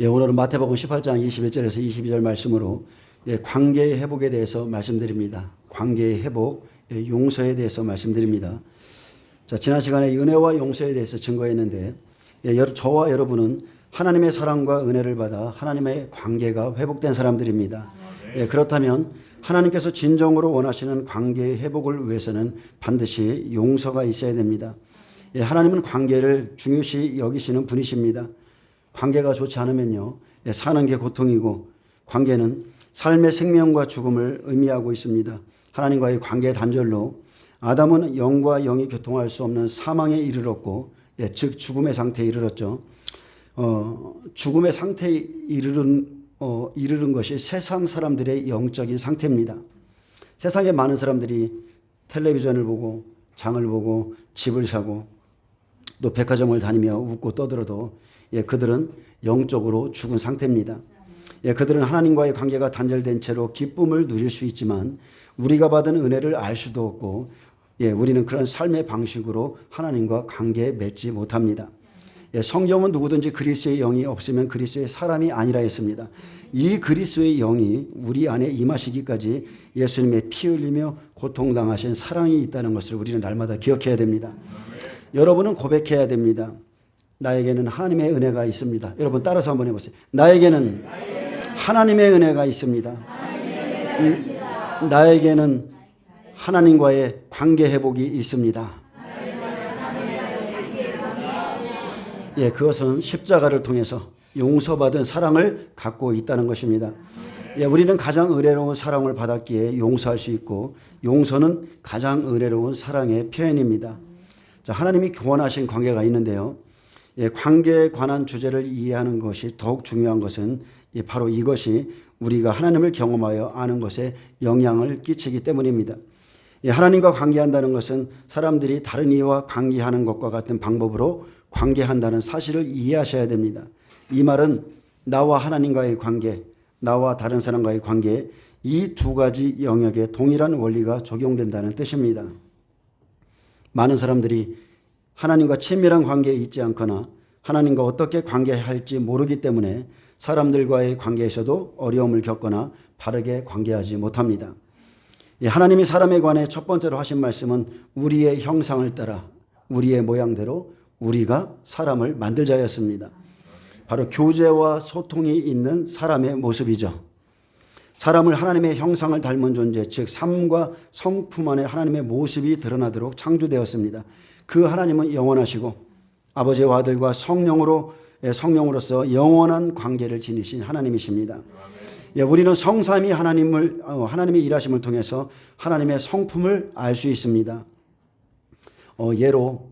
오늘은 마태복음 18장 21절에서 22절 말씀으로 관계의 회복에 대해서 말씀드립니다. 관계의 회복, 용서에 대해서 말씀드립니다. 자, 지난 시간에 은혜와 용서에 대해서 증거했는데 저와 여러분은 하나님의 사랑과 은혜를 받아 하나님의 관계가 회복된 사람들입니다. 그렇다면 하나님께서 진정으로 원하시는 관계의 회복을 위해서는 반드시 용서가 있어야 됩니다. 하나님은 관계를 중요시 여기시는 분이십니다. 관계가 좋지 않으면요, 사는 게 고통이고 관계는 삶의 생명과 죽음을 의미하고 있습니다. 하나님과의 관계 단절로 아담은 영과 영이 교통할 수 없는 사망에 이르렀고, 즉 죽음의 상태에 이르렀죠. 죽음의 상태에 이르른 것이 세상 사람들의 영적인 상태입니다. 세상에 많은 사람들이 텔레비전을 보고 장을 보고 집을 사고 또 백화점을 다니며 웃고 떠들어도 그들은 영적으로 죽은 상태입니다. 그들은 하나님과의 관계가 단절된 채로 기쁨을 누릴 수 있지만 우리가 받은 은혜를 알 수도 없고 우리는 그런 삶의 방식으로 하나님과 관계에 맺지 못합니다. 성경은 누구든지 그리스도의 영이 없으면 그리스도의 사람이 아니라 했습니다. 이 그리스도의 영이 우리 안에 임하시기까지 예수님의 피 흘리며 고통당하신 사랑이 있다는 것을 우리는 날마다 기억해야 됩니다. 여러분은 고백해야 됩니다. 나에게는 하나님의 은혜가 있습니다. 여러분 따라서 한번 해보세요. 나에게는 하나님의 은혜가 있습니다. 나에게는 하나님과의 관계 회복이 있습니다. 그것은 십자가를 통해서 용서받은 사랑을 갖고 있다는 것입니다. 우리는 가장 은혜로운 사랑을 받았기에 용서할 수 있고 용서는 가장 은혜로운 사랑의 표현입니다. 자, 하나님이 원하신 관계가 있는데요. 관계에 관한 주제를 이해하는 것이 더욱 중요한 것은 바로 이것이 우리가 하나님을 경험하여 아는 것에 영향을 끼치기 때문입니다. 하나님과 관계한다는 것은 사람들이 다른 이와 관계하는 것과 같은 방법으로 관계한다는 사실을 이해하셔야 됩니다. 이 말은 나와 하나님과의 관계, 나와 다른 사람과의 관계, 이 두 가지 영역에 동일한 원리가 적용된다는 뜻입니다. 많은 사람들이 하나님과 친밀한 관계에 있지 않거나 하나님과 어떻게 관계할지 모르기 때문에 사람들과의 관계에서도 어려움을 겪거나 바르게 관계하지 못합니다. 하나님이 사람에 관해 첫 번째로 하신 말씀은 우리의 형상을 따라 우리의 모양대로 우리가 사람을 만들자였습니다. 바로 교제와 소통이 있는 사람의 모습이죠. 사람을 하나님의 형상을 닮은 존재, 즉 삶과 성품 안에 하나님의 모습이 드러나도록 창조되었습니다. 그 하나님은 영원하시고 아버지와 아들과 성령으로서 영원한 관계를 지니신 하나님이십니다. 우리는 성삼위 하나님의 일하심을 통해서 하나님의 성품을 알 수 있습니다. 예로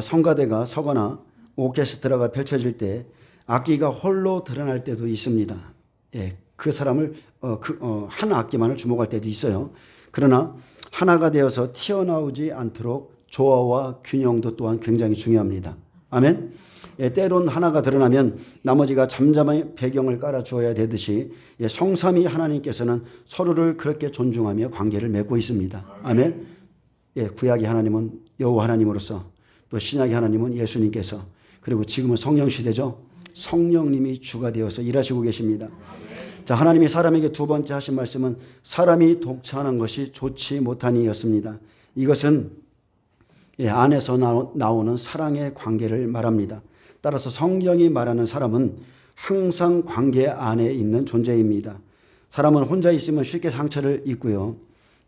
성가대가 서거나 오케스트라가 펼쳐질 때 악기가 홀로 드러날 때도 있습니다. 그 사람을 한 악기만을 주목할 때도 있어요. 그러나 하나가 되어서 튀어나오지 않도록 조화와 균형도 또한 굉장히 중요합니다. 아멘. 때론 하나가 드러나면 나머지가 잠잠한 배경을 깔아주어야 되듯이 성삼위 하나님께서는 서로를 그렇게 존중하며 관계를 맺고 있습니다. 아멘. 구약의 하나님은 여호와 하나님으로서 또 신약의 하나님은 예수님께서 그리고 지금은 성령 시대죠. 성령님이 주가 되어서 일하시고 계십니다. 자, 하나님이 사람에게 두 번째 하신 말씀은 사람이 독차하는 것이 좋지 못하니였습니다. 이것은 안에서 나오는 사랑의 관계를 말합니다. 따라서 성경이 말하는 사람은 항상 관계 안에 있는 존재입니다. 사람은 혼자 있으면 쉽게 상처를 입고요.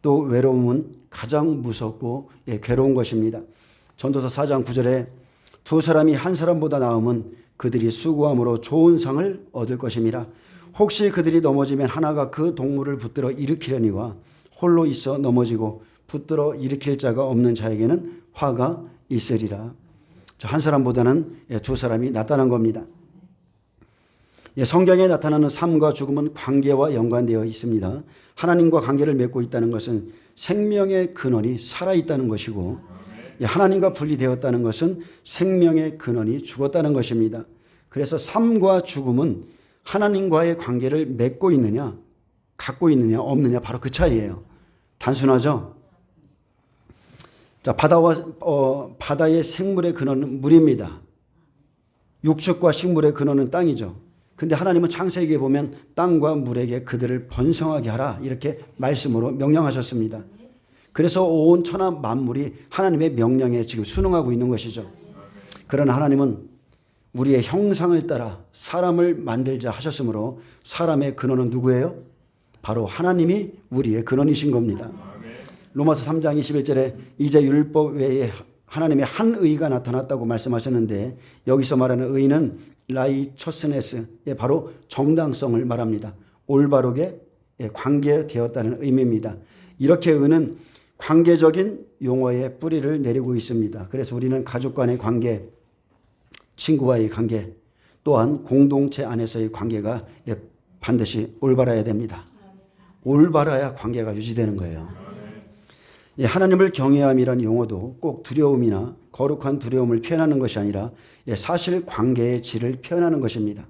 또 외로움은 가장 무섭고 괴로운 것입니다. 전도서 4장 9절에 두 사람이 한 사람보다 나으면 그들이 수고함으로 좋은 상을 얻을 것임이라. 혹시 그들이 넘어지면 하나가 그 동물을 붙들어 일으키려니와 홀로 있어 넘어지고 붙들어 일으킬 자가 없는 자에게는 화가 있으리라. 한 사람보다는 두 사람이 낫다는 겁니다. 성경에 나타나는 삶과 죽음은 관계와 연관되어 있습니다. 하나님과 관계를 맺고 있다는 것은 생명의 근원이 살아있다는 것이고 하나님과 분리되었다는 것은 생명의 근원이 죽었다는 것입니다. 그래서 삶과 죽음은 하나님과의 관계를 맺고 있느냐, 갖고 있느냐, 없느냐, 바로 그 차이예요. 단순하죠? 자, 바다의 생물의 근원은 물입니다. 육축과 식물의 근원은 땅이죠. 근데 하나님은 창세기에 보면 땅과 물에게 그들을 번성하게 하라 이렇게 말씀으로 명령하셨습니다. 그래서 온 천하 만물이 하나님의 명령에 지금 순응하고 있는 것이죠. 그러나 하나님은 우리의 형상을 따라 사람을 만들자 하셨으므로 사람의 근원은 누구예요? 바로 하나님이 우리의 근원이신 겁니다. 로마서 3장 21절에 이제 율법 외에 하나님의 한 의가 나타났다고 말씀하셨는데 여기서 말하는 의는 라이처스네스의 바로 정당성을 말합니다. 올바르게 관계되었다는 의미입니다. 이렇게 의는 관계적인 용어의 뿌리를 내리고 있습니다. 그래서 우리는 가족 간의 관계, 친구와의 관계, 또한 공동체 안에서의 관계가 반드시 올바라야 됩니다. 올바라야 관계가 유지되는 거예요. 하나님을 경외함이라는 용어도 꼭 두려움이나 거룩한 두려움을 표현하는 것이 아니라 사실 관계의 질을 표현하는 것입니다.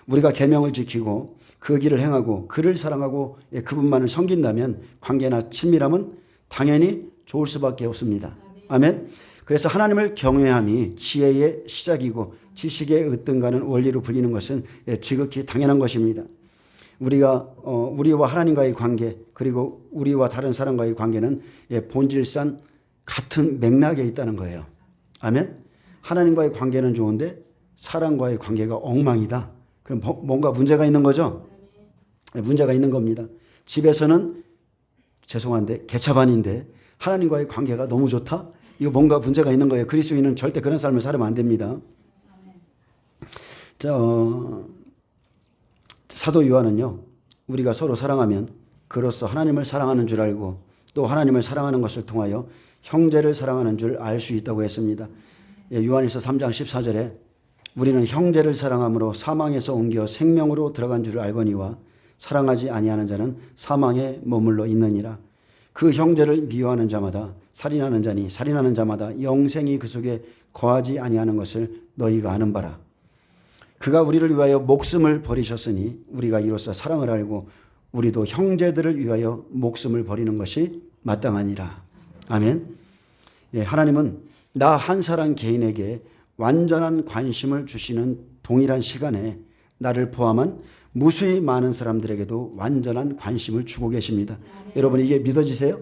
우리가 계명을 지키고 그 길을 행하고 그를 사랑하고 그분만을 섬긴다면 관계나 친밀함은 당연히 좋을 수밖에 없습니다. 아멘. 그래서 하나님을 경외함이 지혜의 시작이고 지식의 으뜸가는 원리로 불리는 것은 지극히 당연한 것입니다. 우리와 하나님과의 관계 그리고 우리와 다른 사람과의 관계는 본질상 같은 맥락에 있다는 거예요. 아멘. 하나님과의 관계는 좋은데 사람과의 관계가 엉망이다. 그럼 뭔가 문제가 있는 거죠? 문제가 있는 겁니다. 집에서는 죄송한데 개차반인데 하나님과의 관계가 너무 좋다? 이거 뭔가 문제가 있는 거예요. 그리스도인은 절대 그런 삶을 살면 안 됩니다. 사도 요한은요, 우리가 서로 사랑하면 그로써 하나님을 사랑하는 줄 알고 또 하나님을 사랑하는 것을 통하여 형제를 사랑하는 줄 알 수 있다고 했습니다. 요한일서 3장 14절에 우리는 형제를 사랑함으로 사망에서 옮겨 생명으로 들어간 줄 알거니와 사랑하지 아니하는 자는 사망에 머물러 있느니라. 그 형제를 미워하는 자마다 살인하는 자니 살인하는 자마다 영생이 그 속에 거하지 아니하는 것을 너희가 아는 바라. 그가 우리를 위하여 목숨을 버리셨으니 우리가 이로써 사랑을 알고 우리도 형제들을 위하여 목숨을 버리는 것이 마땅하니라. 아멘. 하나님은 나 한 사람 개인에게 완전한 관심을 주시는 동일한 시간에 나를 포함한 무수히 많은 사람들에게도 완전한 관심을 주고 계십니다. 여러분 이게 믿어지세요?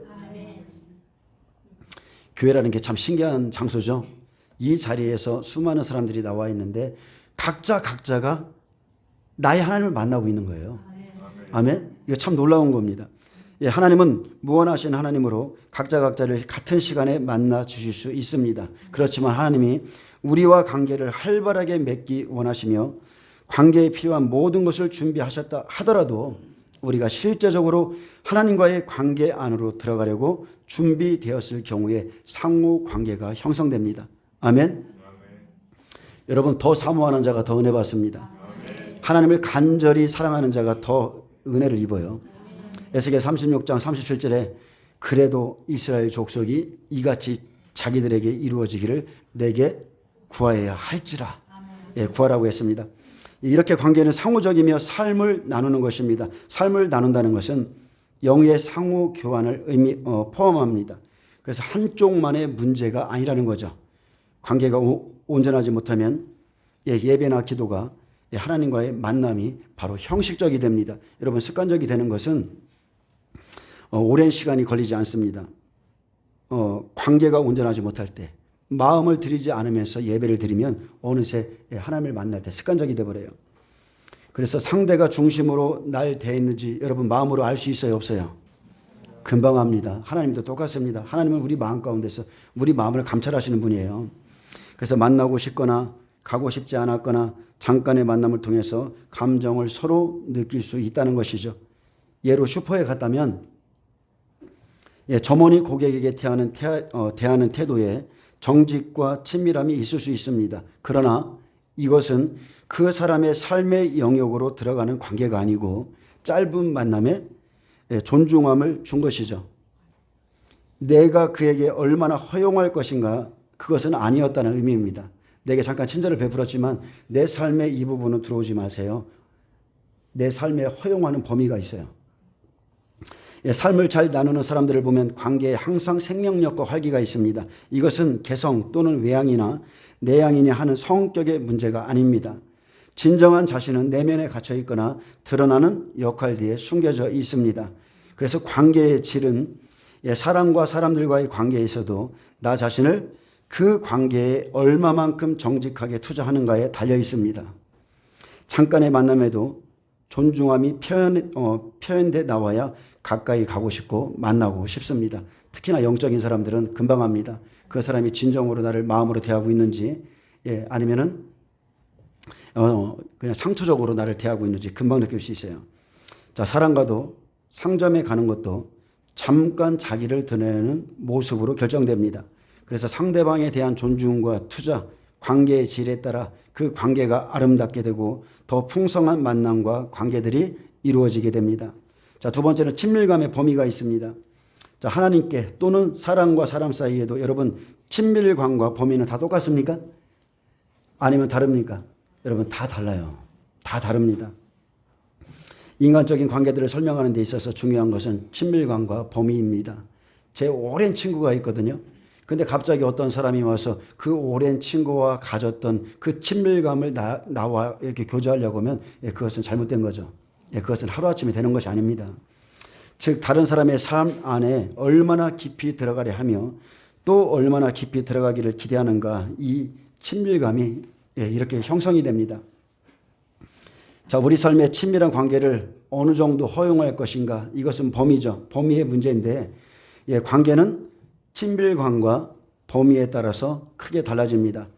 교회라는 게 참 신기한 장소죠. 이 자리에서 수많은 사람들이 나와 있는데 각자가 나의 하나님을 만나고 있는 거예요. 아멘. 이거 참 놀라운 겁니다. 하나님은 무한하신 하나님으로 각자를 같은 시간에 만나 주실 수 있습니다. 그렇지만 하나님이 우리와 관계를 활발하게 맺기 원하시며 관계에 필요한 모든 것을 준비하셨다 하더라도 우리가 실제적으로 하나님과의 관계 안으로 들어가려고 준비되었을 경우에 상호 관계가 형성됩니다. 아멘. 여러분 더 사모하는 자가 더 은혜 받습니다. 하나님을 간절히 사랑하는 자가 더 은혜를 입어요. 에스겔 36장 37절에 그래도 이스라엘 족속이 이같이 자기들에게 이루어지기를 내게 구하여야 할지라. 구하라고 했습니다. 이렇게 관계는 상호적이며 삶을 나누는 것입니다. 삶을 나눈다는 것은 영의 상호 교환을 포함합니다. 그래서 한쪽만의 문제가 아니라는 거죠. 관계가 온전하지 못하면 예배나 기도가 하나님과의 만남이 바로 형식적이 됩니다. 여러분 습관적이 되는 것은 오랜 시간이 걸리지 않습니다. 관계가 온전하지 못할 때 마음을 들이지 않으면서 예배를 드리면 어느새 하나님을 만날 때 습관적이 되어버려요. 그래서 상대가 중심으로 날 대했는지 여러분 마음으로 알 수 있어요? 없어요? 금방 합니다. 하나님도 똑같습니다. 하나님은 우리 마음 가운데서 우리 마음을 감찰하시는 분이에요. 그래서 만나고 싶거나 가고 싶지 않았거나 잠깐의 만남을 통해서 감정을 서로 느낄 수 있다는 것이죠. 예로 슈퍼에 갔다면 점원이 고객에게 대하는 태도에 정직과 친밀함이 있을 수 있습니다. 그러나 이것은 그 사람의 삶의 영역으로 들어가는 관계가 아니고 짧은 만남에 존중함을 준 것이죠. 내가 그에게 얼마나 허용할 것인가 그것은 아니었다는 의미입니다. 내게 잠깐 친절을 베풀었지만 내 삶의 이 부분은 들어오지 마세요. 내 삶에 허용하는 범위가 있어요. 삶을 잘 나누는 사람들을 보면 관계에 항상 생명력과 활기가 있습니다. 이것은 개성 또는 외향이나 내향이냐 하는 성격의 문제가 아닙니다. 진정한 자신은 내면에 갇혀 있거나 드러나는 역할 뒤에 숨겨져 있습니다. 그래서 관계의 질은 사람과 사람들과의 관계에서도 나 자신을 그 관계에 얼마만큼 정직하게 투자하는가에 달려 있습니다. 잠깐의 만남에도 존중함이 표현돼 나와야 가까이 가고 싶고 만나고 싶습니다. 특히나 영적인 사람들은 금방 합니다. 그 사람이 진정으로 나를 마음으로 대하고 있는지, 아니면은 그냥 상투적으로 나를 대하고 있는지 금방 느낄 수 있어요. 자, 사람과도 상점에 가는 것도 잠깐 자기를 드러내는 모습으로 결정됩니다. 그래서 상대방에 대한 존중과 투자, 관계의 질에 따라 그 관계가 아름답게 되고 더 풍성한 만남과 관계들이 이루어지게 됩니다. 자, 두 번째는 친밀감의 범위가 있습니다. 자, 하나님께 또는 사람과 사람 사이에도 여러분 친밀감과 범위는 다 똑같습니까? 아니면 다릅니까? 여러분 다 달라요. 다 다릅니다. 인간적인 관계들을 설명하는 데 있어서 중요한 것은 친밀감과 범위입니다. 제 오랜 친구가 있거든요. 근데 갑자기 어떤 사람이 와서 그 오랜 친구와 가졌던 그 친밀감을 나와 이렇게 교제하려고 하면 그것은 잘못된 거죠. 그것은 하루아침에 되는 것이 아닙니다. 즉 다른 사람의 삶 안에 얼마나 깊이 들어가려 하며 또 얼마나 깊이 들어가기를 기대하는가, 이 친밀감이 이렇게 형성이 됩니다. 자, 우리 삶의 친밀한 관계를 어느 정도 허용할 것인가, 이것은 범위죠. 범위의 문제인데 관계는 친밀감과 범위에 따라서 크게 달라집니다.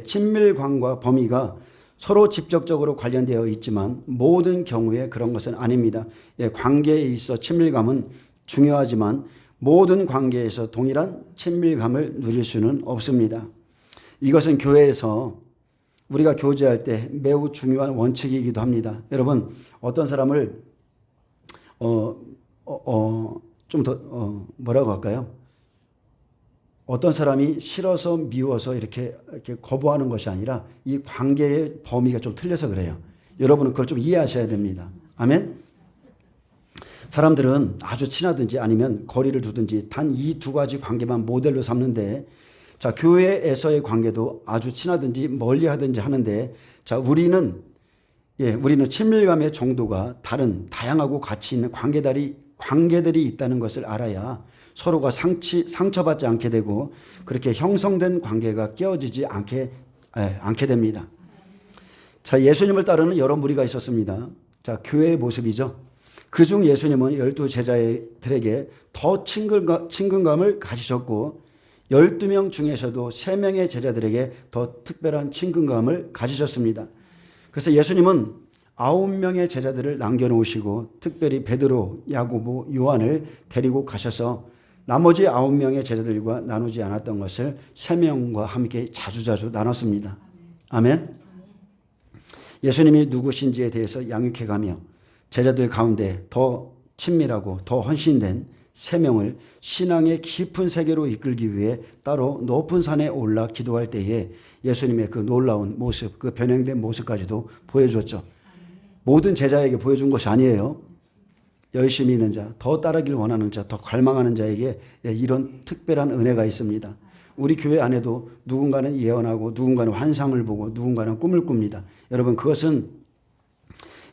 친밀감과 범위가 서로 직접적으로 관련되어 있지만 모든 경우에 그런 것은 아닙니다. 관계에 있어 친밀감은 중요하지만 모든 관계에서 동일한 친밀감을 누릴 수는 없습니다. 이것은 교회에서 우리가 교제할 때 매우 중요한 원칙이기도 합니다. 여러분, 어떤 사람을 좀 더 뭐라고 할까요? 어떤 사람이 싫어서 미워서 이렇게 거부하는 것이 아니라 이 관계의 범위가 좀 틀려서 그래요. 여러분은 그걸 좀 이해하셔야 됩니다. 아멘? 사람들은 아주 친하든지 아니면 거리를 두든지 단 이 두 가지 관계만 모델로 삼는데, 자, 교회에서의 관계도 아주 친하든지 멀리 하든지 하는데, 자, 우리는 친밀감의 정도가 다른 다양하고 가치 있는 관계들이 있다는 것을 알아야 서로가 상처받지 않게 되고 그렇게 형성된 관계가 깨어지지 않게 됩니다. 자, 예수님을 따르는 여러 무리가 있었습니다. 자, 교회의 모습이죠. 그중 예수님은 12 제자들에게 더 친근감을 가지셨고 12명 중에서도 3명의 제자들에게 더 특별한 친근감을 가지셨습니다. 그래서 예수님은 9명의 제자들을 남겨놓으시고 특별히 베드로, 야고보, 요한을 데리고 가셔서 나머지 9명의 제자들과 나누지 않았던 것을 3명과 함께 자주자주 나눴습니다. 아멘. 예수님이 누구신지에 대해서 양육해가며 제자들 가운데 더 친밀하고 더 헌신된 3명을 신앙의 깊은 세계로 이끌기 위해 따로 높은 산에 올라 기도할 때에 예수님의 그 놀라운 모습, 그 변형된 모습까지도 보여줬죠. 모든 제자에게 보여준 것이 아니에요. 열심히 있는 자, 더 따르길 원하는 자, 더 갈망하는 자에게 이런 특별한 은혜가 있습니다. 우리 교회 안에도 누군가는 예언하고 누군가는 환상을 보고 누군가는 꿈을 꿉니다. 여러분, 그것은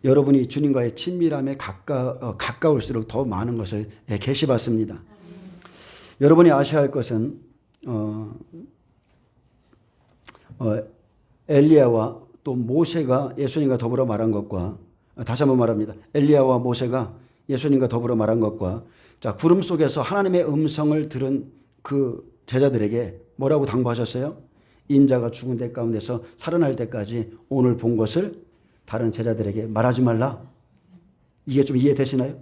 여러분이 주님과의 친밀함에 가까울수록 더 많은 것을 계시받습니다. 여러분이 아셔야 할 것은 엘리야와 또 모세가 예수님과 더불어 말한 것과, 다시 한번 말합니다. 엘리야와 모세가 예수님과 더불어 말한 것과, 자, 구름 속에서 하나님의 음성을 들은 그 제자들에게 뭐라고 당부하셨어요? 인자가 죽은 데 가운데서 살아날 때까지 오늘 본 것을 다른 제자들에게 말하지 말라. 이게 좀 이해되시나요?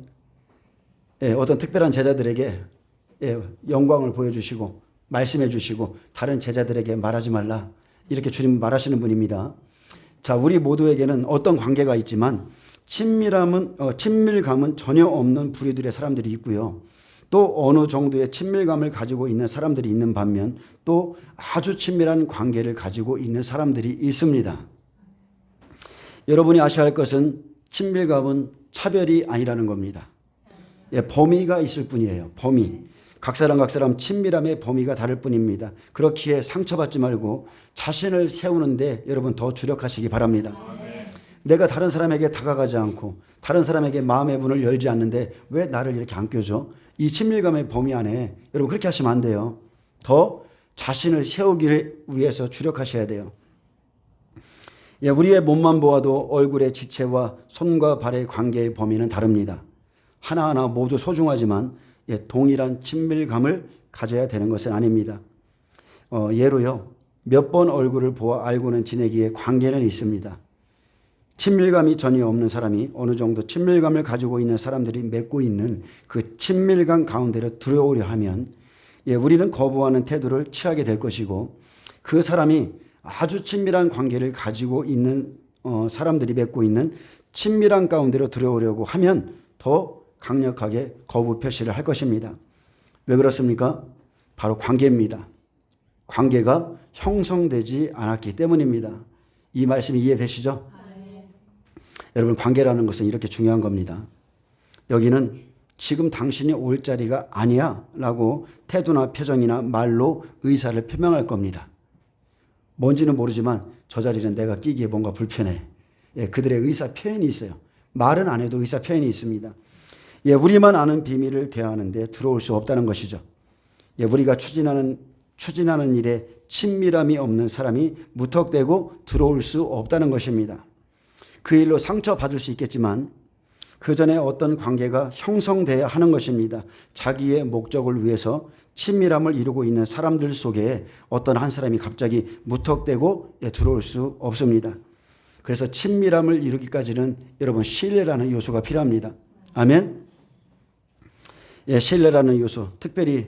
어떤 특별한 제자들에게 영광을 보여주시고 말씀해 주시고 다른 제자들에게 말하지 말라. 이렇게 주님 말하시는 분입니다. 자, 우리 모두에게는 어떤 관계가 있지만 친밀감은 전혀 없는 부류들의 사람들이 있고요. 또 어느 정도의 친밀감을 가지고 있는 사람들이 있는 반면 또 아주 친밀한 관계를 가지고 있는 사람들이 있습니다. 여러분이 아셔야 할 것은 친밀감은 차별이 아니라는 겁니다. 범위가 있을 뿐이에요. 범위. 각 사람 친밀함의 범위가 다를 뿐입니다. 그렇기에 상처받지 말고 자신을 세우는데 여러분 더 주력하시기 바랍니다. 내가 다른 사람에게 다가가지 않고 다른 사람에게 마음의 문을 열지 않는데 왜 나를 이렇게 안 껴줘? 이 친밀감의 범위 안에 여러분 그렇게 하시면 안 돼요. 더 자신을 세우기 위해서 주력하셔야 돼요. 예, 우리의 몸만 보아도 얼굴의 지체와 손과 발의 관계의 범위는 다릅니다. 하나하나 모두 소중하지만 동일한 친밀감을 가져야 되는 것은 아닙니다. 예로요. 몇 번 얼굴을 보아 알고는 지내기에 관계는 있습니다. 친밀감이 전혀 없는 사람이 어느 정도 친밀감을 가지고 있는 사람들이 맺고 있는 그 친밀감 가운데로 들어오려 하면 우리는 거부하는 태도를 취하게 될 것이고 그 사람이 아주 친밀한 관계를 가지고 있는 사람들이 맺고 있는 친밀한 가운데로 들어오려고 하면 더 강력하게 거부 표시를 할 것입니다. 왜 그렇습니까? 바로 관계입니다. 관계가 형성되지 않았기 때문입니다. 이 말씀이 이해되시죠? 여러분 관계라는 것은 이렇게 중요한 겁니다. 여기는 지금 당신이 올 자리가 아니야 라고 태도나 표정이나 말로 의사를 표명할 겁니다. 뭔지는 모르지만 저 자리는 내가 끼기에 뭔가 불편해. 그들의 의사 표현이 있어요. 말은 안 해도 의사 표현이 있습니다. 우리만 아는 비밀을 대하는데 들어올 수 없다는 것이죠. 우리가 추진하는 일에 친밀함이 없는 사람이 무턱대고 들어올 수 없다는 것입니다. 그 일로 상처받을 수 있겠지만 그 전에 어떤 관계가 형성돼야 하는 것입니다. 자기의 목적을 위해서 친밀함을 이루고 있는 사람들 속에 어떤 한 사람이 갑자기 무턱대고 들어올 수 없습니다. 그래서 친밀함을 이루기까지는 여러분 신뢰라는 요소가 필요합니다. 아멘. 신뢰라는 요소, 특별히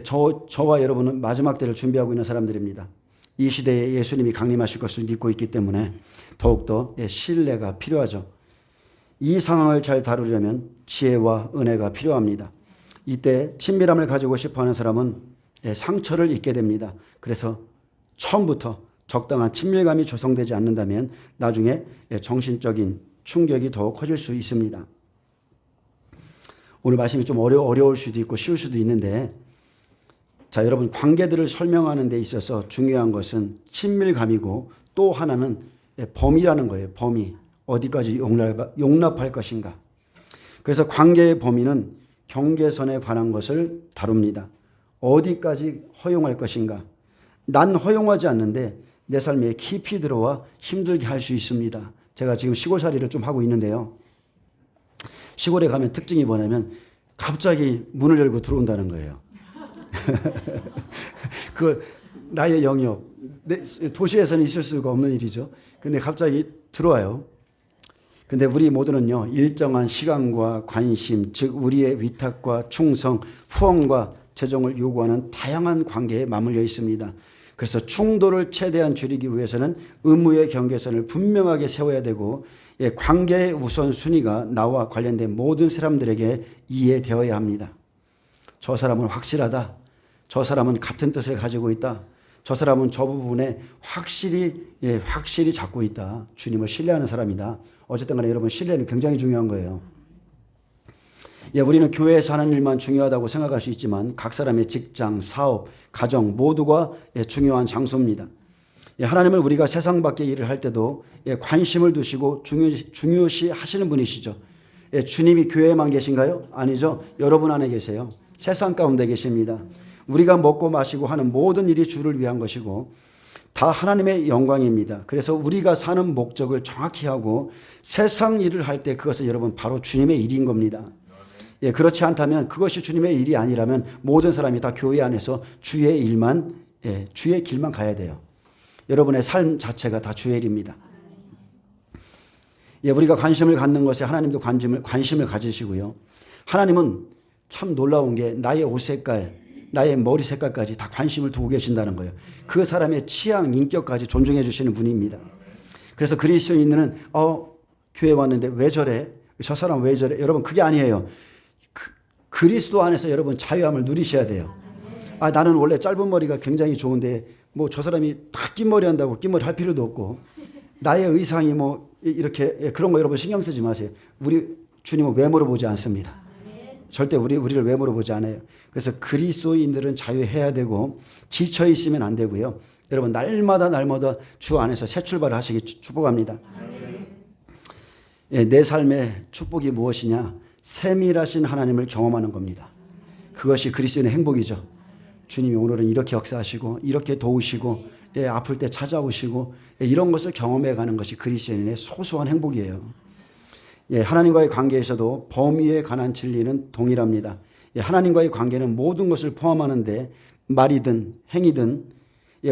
저와 여러분은 마지막 때를 준비하고 있는 사람들입니다. 이 시대에 예수님이 강림하실 것을 믿고 있기 때문에 더욱더 신뢰가 필요하죠. 이 상황을 잘 다루려면 지혜와 은혜가 필요합니다. 이때 친밀함을 가지고 싶어하는 사람은 상처를 입게 됩니다. 그래서 처음부터 적당한 친밀감이 조성되지 않는다면 나중에 정신적인 충격이 더 커질 수 있습니다. 오늘 말씀이 좀 어려울 수도 있고 쉬울 수도 있는데 자, 여러분 관계들을 설명하는 데 있어서 중요한 것은 친밀감이고 또 하나는 범위라는 거예요. 범위. 어디까지 용납할 것인가. 그래서 관계의 범위는 경계선에 관한 것을 다룹니다. 어디까지 허용할 것인가. 난 허용하지 않는데 내 삶에 깊이 들어와 힘들게 할 수 있습니다. 제가 지금 시골살이를 좀 하고 있는데요. 시골에 가면 특징이 뭐냐면 갑자기 문을 열고 들어온다는 거예요. 그 나의 영역, 도시에서는 있을 수가 없는 일이죠. 근데 갑자기 들어와요. 근데 우리 모두는요, 일정한 시간과 관심, 즉 우리의 위탁과 충성, 후원과 재정을 요구하는 다양한 관계에 맞물려 있습니다. 그래서 충돌을 최대한 줄이기 위해서는 의무의 경계선을 분명하게 세워야 되고 관계의 우선순위가 나와 관련된 모든 사람들에게 이해되어야 합니다. 저 사람은 확실하다. 저 사람은 같은 뜻을 가지고 있다. 저 사람은 저 부분에 확실히 잡고 있다. 주님을 신뢰하는 사람이다. 어쨌든 간에 여러분 신뢰는 굉장히 중요한 거예요. 우리는 교회에서 하는 일만 중요하다고 생각할 수 있지만 각 사람의 직장, 사업, 가정 모두가 중요한 장소입니다. 하나님은 우리가 세상 밖의 일을 할 때도 관심을 두시고 중요시 하시는 분이시죠. 주님이 교회에만 계신가요? 아니죠. 여러분 안에 계세요. 세상 가운데 계십니다. 우리가 먹고 마시고 하는 모든 일이 주를 위한 것이고 다 하나님의 영광입니다. 그래서 우리가 사는 목적을 정확히 하고 세상 일을 할 때 그것은 여러분 바로 주님의 일인 겁니다. 그렇지 않다면 그것이 주님의 일이 아니라면 모든 사람이 다 교회 안에서 주의 길만 가야 돼요. 여러분의 삶 자체가 다 주의 일입니다. 우리가 관심을 갖는 것에 하나님도 관심을 가지시고요. 하나님은 참 놀라운 게 나의 옷 색깔, 나의 머리 색깔까지 다 관심을 두고 계신다는 거예요. 그 사람의 취향, 인격까지 존중해 주시는 분입니다. 그래서 그리스도인들은 교회 왔는데 왜 저래? 저 사람 왜 저래? 여러분 그게 아니에요. 그리스도 안에서 여러분 자유함을 누리셔야 돼요. 나는 원래 짧은 머리가 굉장히 좋은데 뭐 저 사람이 다 긴 머리 한다고 긴 머리 할 필요도 없고 나의 의상이 뭐 이렇게 그런 거 여러분 신경 쓰지 마세요. 우리 주님은 외모로 보지 않습니다. 절대 우리를 외모로 보지 않아요. 그래서 그리스도인들은 자유해야 되고 지쳐 있으면 안 되고요. 여러분 날마다 주 안에서 새 출발을 하시기 축복합니다. 내 삶의 축복이 무엇이냐? 세밀하신 하나님을 경험하는 겁니다. 그것이 그리스도인의 행복이죠. 주님이 오늘은 이렇게 역사하시고 이렇게 도우시고 아플 때 찾아오시고 이런 것을 경험해 가는 것이 그리스도인의 소소한 행복이에요. 하나님과의 관계에서도 범위에 관한 진리는 동일합니다. 하나님과의 관계는 모든 것을 포함하는데 말이든 행위든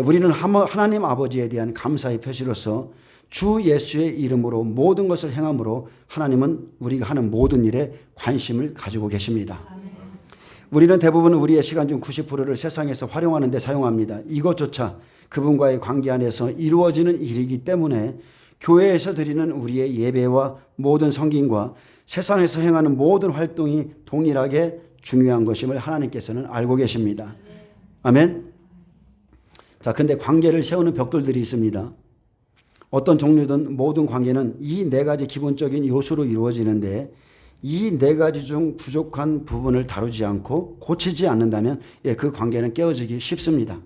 우리는 하나님 아버지에 대한 감사의 표시로서 주 예수의 이름으로 모든 것을 행함으로 하나님은 우리가 하는 모든 일에 관심을 가지고 계십니다. 우리는 대부분 우리의 시간 중 90%를 세상에서 활용하는 데 사용합니다. 이것조차 그분과의 관계 안에서 이루어지는 일이기 때문에 교회에서 드리는 우리의 예배와 모든 성김과 세상에서 행하는 모든 활동이 동일하게 중요한 것임을 하나님께서는 알고 계십니다. 아멘. 자, 근데 관계를 세우는 벽돌들이 있습니다. 어떤 종류든 모든 관계는 이 네 가지 기본적인 요소로 이루어지는데 이 네 가지 중 부족한 부분을 다루지 않고 고치지 않는다면 그 관계는 깨어지기 쉽습니다.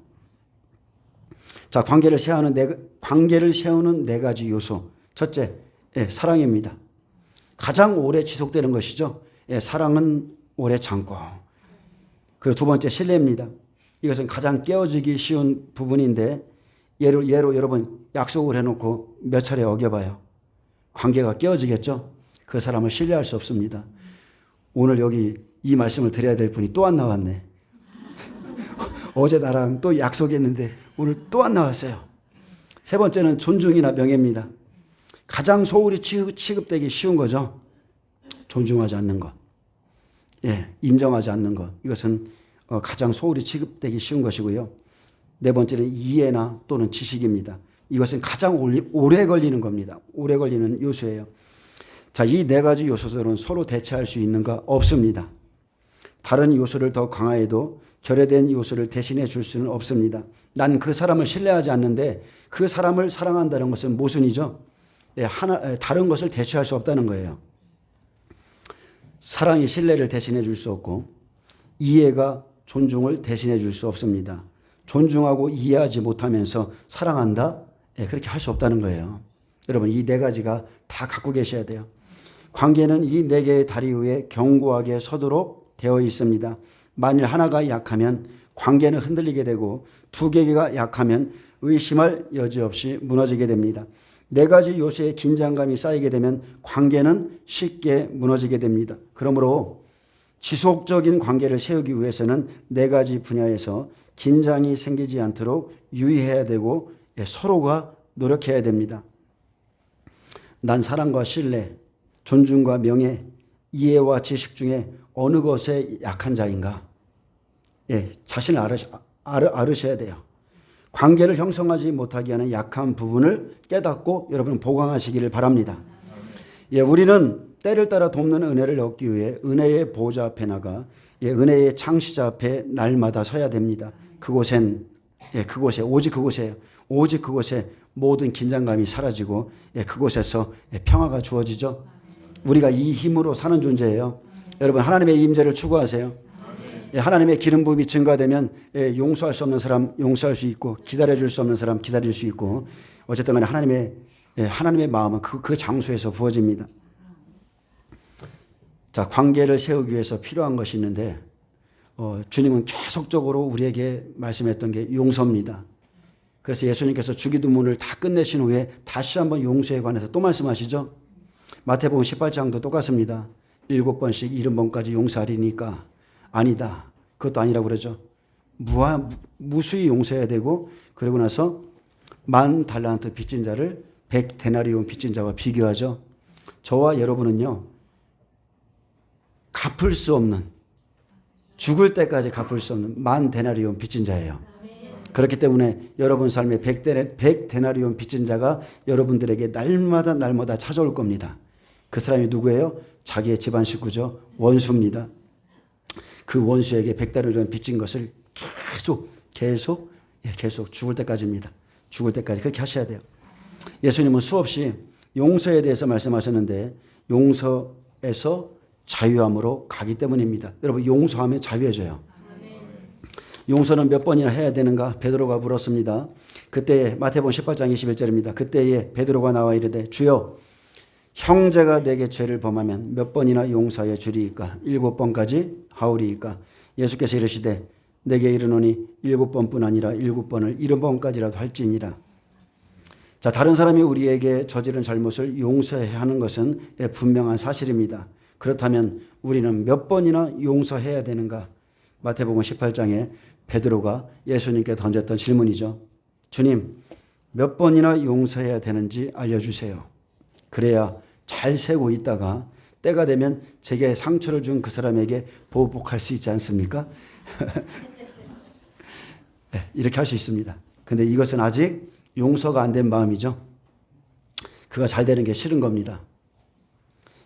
자, 관계를 세우는 네 가지 요소. 첫째, 사랑입니다. 가장 오래 지속되는 것이죠. 사랑은 오래 참고. 그리고 두 번째, 신뢰입니다. 이것은 가장 깨어지기 쉬운 부분인데 예로 여러분 약속을 해놓고 몇 차례 어겨봐요. 관계가 깨어지겠죠. 그 사람을 신뢰할 수 없습니다. 오늘 여기 이 말씀을 드려야 될 분이 또 안 나왔네. 어제 나랑 또 약속했는데 오늘 또 안 나왔어요. 세 번째는 존중이나 명예입니다. 가장 소홀히 취급되기 쉬운 거죠. 존중하지 않는 것. 인정하지 않는 것. 이것은 가장 소홀히 취급되기 쉬운 것이고요. 네 번째는 이해나 또는 지식입니다. 이것은 가장 오래 걸리는 겁니다. 오래 걸리는 요소예요. 자, 이 네 가지 요소들은 서로 대체할 수 있는가? 없습니다. 다른 요소를 더 강화해도 결여된 요소를 대신해 줄 수는 없습니다. 난 그 사람을 신뢰하지 않는데 그 사람을 사랑한다는 것은 모순이죠. 다른 것을 대체할 수 없다는 거예요. 사랑이 신뢰를 대신해 줄 수 없고 이해가 존중을 대신해 줄 수 없습니다. 존중하고 이해하지 못하면서 사랑한다? 그렇게 할 수 없다는 거예요. 여러분, 이 네 가지가 다 갖고 계셔야 돼요. 관계는 이 네 개의 다리 위에 견고하게 서도록 되어 있습니다. 만일 하나가 약하면 관계는 흔들리게 되고 두 개가 약하면 의심할 여지 없이 무너지게 됩니다. 네 가지 요소의 긴장감이 쌓이게 되면 관계는 쉽게 무너지게 됩니다. 그러므로 지속적인 관계를 세우기 위해서는 네 가지 분야에서 긴장이 생기지 않도록 유의해야 되고 서로가 노력해야 됩니다. 난 사랑과 신뢰, 존중과 명예, 이해와 지식 중에 어느 것에 약한 자인가? 자신을 알으셔야 돼요. 관계를 형성하지 못하게 하는 약한 부분을 깨닫고 여러분 보강하시기를 바랍니다. 우리는 때를 따라 돕는 은혜를 얻기 위해 은혜의 보좌 앞에 나가 은혜의 창시자 앞에 날마다 서야 됩니다. 오직 그곳에 모든 긴장감이 사라지고 그곳에서 평화가 주어지죠. 우리가 이 힘으로 사는 존재예요. 여러분, 하나님의 임재를 추구하세요. 하나님의 기름 부음이 증가되면 용서할 수 없는 사람 용서할 수 있고 기다려줄 수 없는 사람 기다릴 수 있고 어쨌든 간에 하나님의 마음은 그 장소에서 부어집니다. 자, 관계를 세우기 위해서 필요한 것이 있는데 주님은 계속적으로 우리에게 말씀했던 게 용서입니다. 그래서 예수님께서 주기도문을 다 끝내신 후에 다시 한번 용서에 관해서 또 말씀하시죠. 마태복음 18장도 똑같습니다. 7번씩 70번까지 용서하리니까 아니다. 그것도 아니라고 그러죠. 무수히 용서해야 되고 그러고 나서 10,000달란트 빚진 자를 100데나리온 빚진 자와 비교하죠. 저와 여러분은요. 갚을 수 없는 죽을 때까지 갚을 수 없는 10,000데나리온 빚진 자예요. 그렇기 때문에 여러분 삶에 100데나리온 빚진 자가 여러분들에게 날마다 찾아올 겁니다. 그 사람이 누구예요? 자기의 집안 식구죠. 원수입니다. 그 원수에게 100데나리온 빚진 것을 계속 죽을 때까지입니다. 죽을 때까지 그렇게 하셔야 돼요. 예수님은 수없이 용서에 대해서 말씀하셨는데 용서에서 자유함으로 가기 때문입니다. 여러분, 용서하면 자유해져요. 용서는 몇 번이나 해야 되는가? 베드로가 물었습니다. 그때 마태복음 18장 21절입니다. 그때에 베드로가 나와 이르되 주여 형제가 내게 죄를 범하면 몇 번이나 용서하여 주리이까? 7번까지 하오리이까? 예수께서 이르시되 내게 이르노니 7번뿐 아니라 7번을 70번까지라도 할지니라. 자, 다른 사람이 우리에게 저지른 잘못을 용서해야 하는 것은 분명한 사실입니다. 그렇다면 우리는 몇 번이나 용서해야 되는가? 마태복음 18장에 베드로가 예수님께 던졌던 질문이죠. 주님, 몇 번이나 용서해야 되는지 알려주세요. 그래야 잘 세고 있다가 때가 되면 제게 상처를 준 그 사람에게 보복할 수 있지 않습니까? 네, 이렇게 할 수 있습니다. 근데 이것은 아직 용서가 안 된 마음이죠. 그가 잘 되는 게 싫은 겁니다.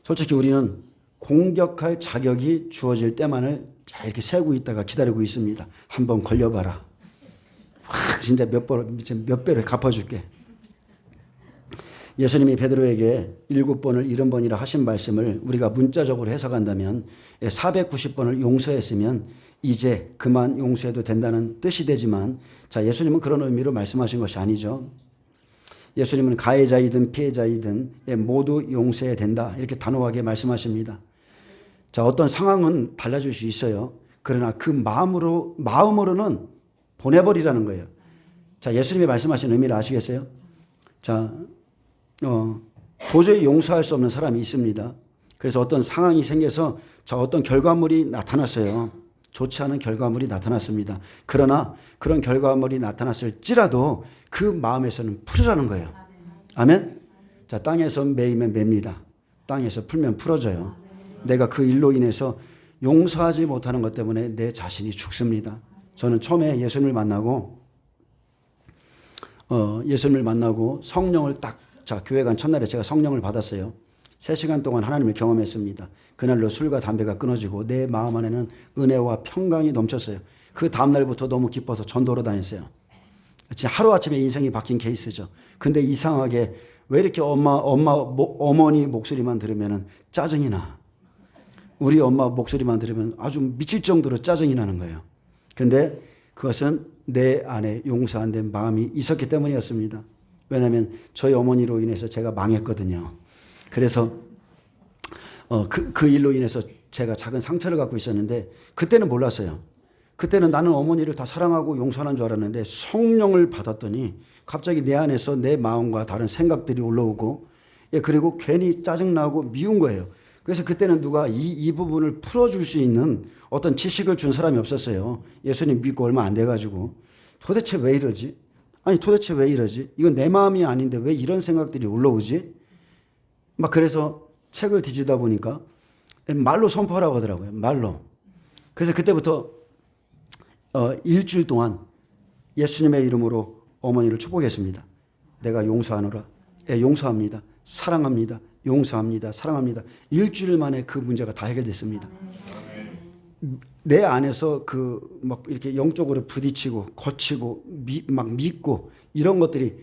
솔직히 우리는 공격할 자격이 주어질 때만을 잘 이렇게 세고 있다가 기다리고 있습니다. 한번 걸려봐라. 확 진짜 몇 배를 갚아줄게. 예수님이 베드로에게 7번을 70번이라 하신 말씀을 우리가 문자적으로 해석한다면 490번을 용서했으면 이제 그만 용서해도 된다는 뜻이 되지만, 자, 예수님은 그런 의미로 말씀하신 것이 아니죠. 예수님은 가해자이든 피해자이든 모두 용서해야 된다, 이렇게 단호하게 말씀하십니다. 자, 어떤 상황은 달라질 수 있어요. 그러나 그 마음으로는 보내버리라는 거예요. 자, 예수님이 말씀하신 의미를 아시겠어요? 자, 도저히 용서할 수 없는 사람이 있습니다. 그래서 어떤 상황이 생겨서 자, 어떤 결과물이 나타났어요. 좋지 않은 결과물이 나타났습니다. 그러나 그런 결과물이 나타났을지라도 그 마음에서는 풀으라는 거예요. 아멘? 자, 땅에서 매이면 맵니다. 땅에서 풀면 풀어져요. 내가 그 일로 인해서 용서하지 못하는 것 때문에 내 자신이 죽습니다. 저는 처음에 예수님을 만나고 성령을 자, 교회 간 첫날에 제가 성령을 받았어요. 3시간 동안 하나님을 경험했습니다. 그날로 술과 담배가 끊어지고 내 마음 안에는 은혜와 평강이 넘쳤어요. 그 다음날부터 너무 기뻐서 전도로 다녔어요. 진짜 하루아침에 인생이 바뀐 케이스죠. 근데 이상하게 왜 이렇게 어머니 목소리만 들으면 짜증이 나. 우리 엄마 목소리만 들으면 아주 미칠 정도로 짜증이 나는 거예요. 근데 그것은 내 안에 용서 안 된 마음이 있었기 때문이었습니다. 왜냐하면 저희 어머니로 인해서 제가 망했거든요. 그래서 그 일로 인해서 제가 작은 상처를 갖고 있었는데 그때는 몰랐어요. 그때는 나는 어머니를 다 사랑하고 용서하는 줄 알았는데 성령을 받았더니 갑자기 내 안에서 내 마음과 다른 생각들이 올라오고, 그리고 괜히 짜증나고 미운 거예요. 그래서 그때는 누가 이 부분을 풀어줄 수 있는 어떤 지식을 준 사람이 없었어요. 예수님 믿고 얼마 안 돼가지고 도대체 왜 이러지? 도대체 왜 이러지? 이건 내 마음이 아닌데 왜 이런 생각들이 올라오지? 그래서 책을 뒤지다 보니까 말로 선포하라고 하더라고요. 말로. 그래서 그때부터 일주일 동안 예수님의 이름으로 어머니를 축복했습니다. 내가 용서하노라. 용서합니다. 사랑합니다. 용서합니다. 사랑합니다. 일주일 만에 그 문제가 다 해결됐습니다. 내 안에서 이렇게 영적으로 부딪히고 거치고 막 믿고 이런 것들이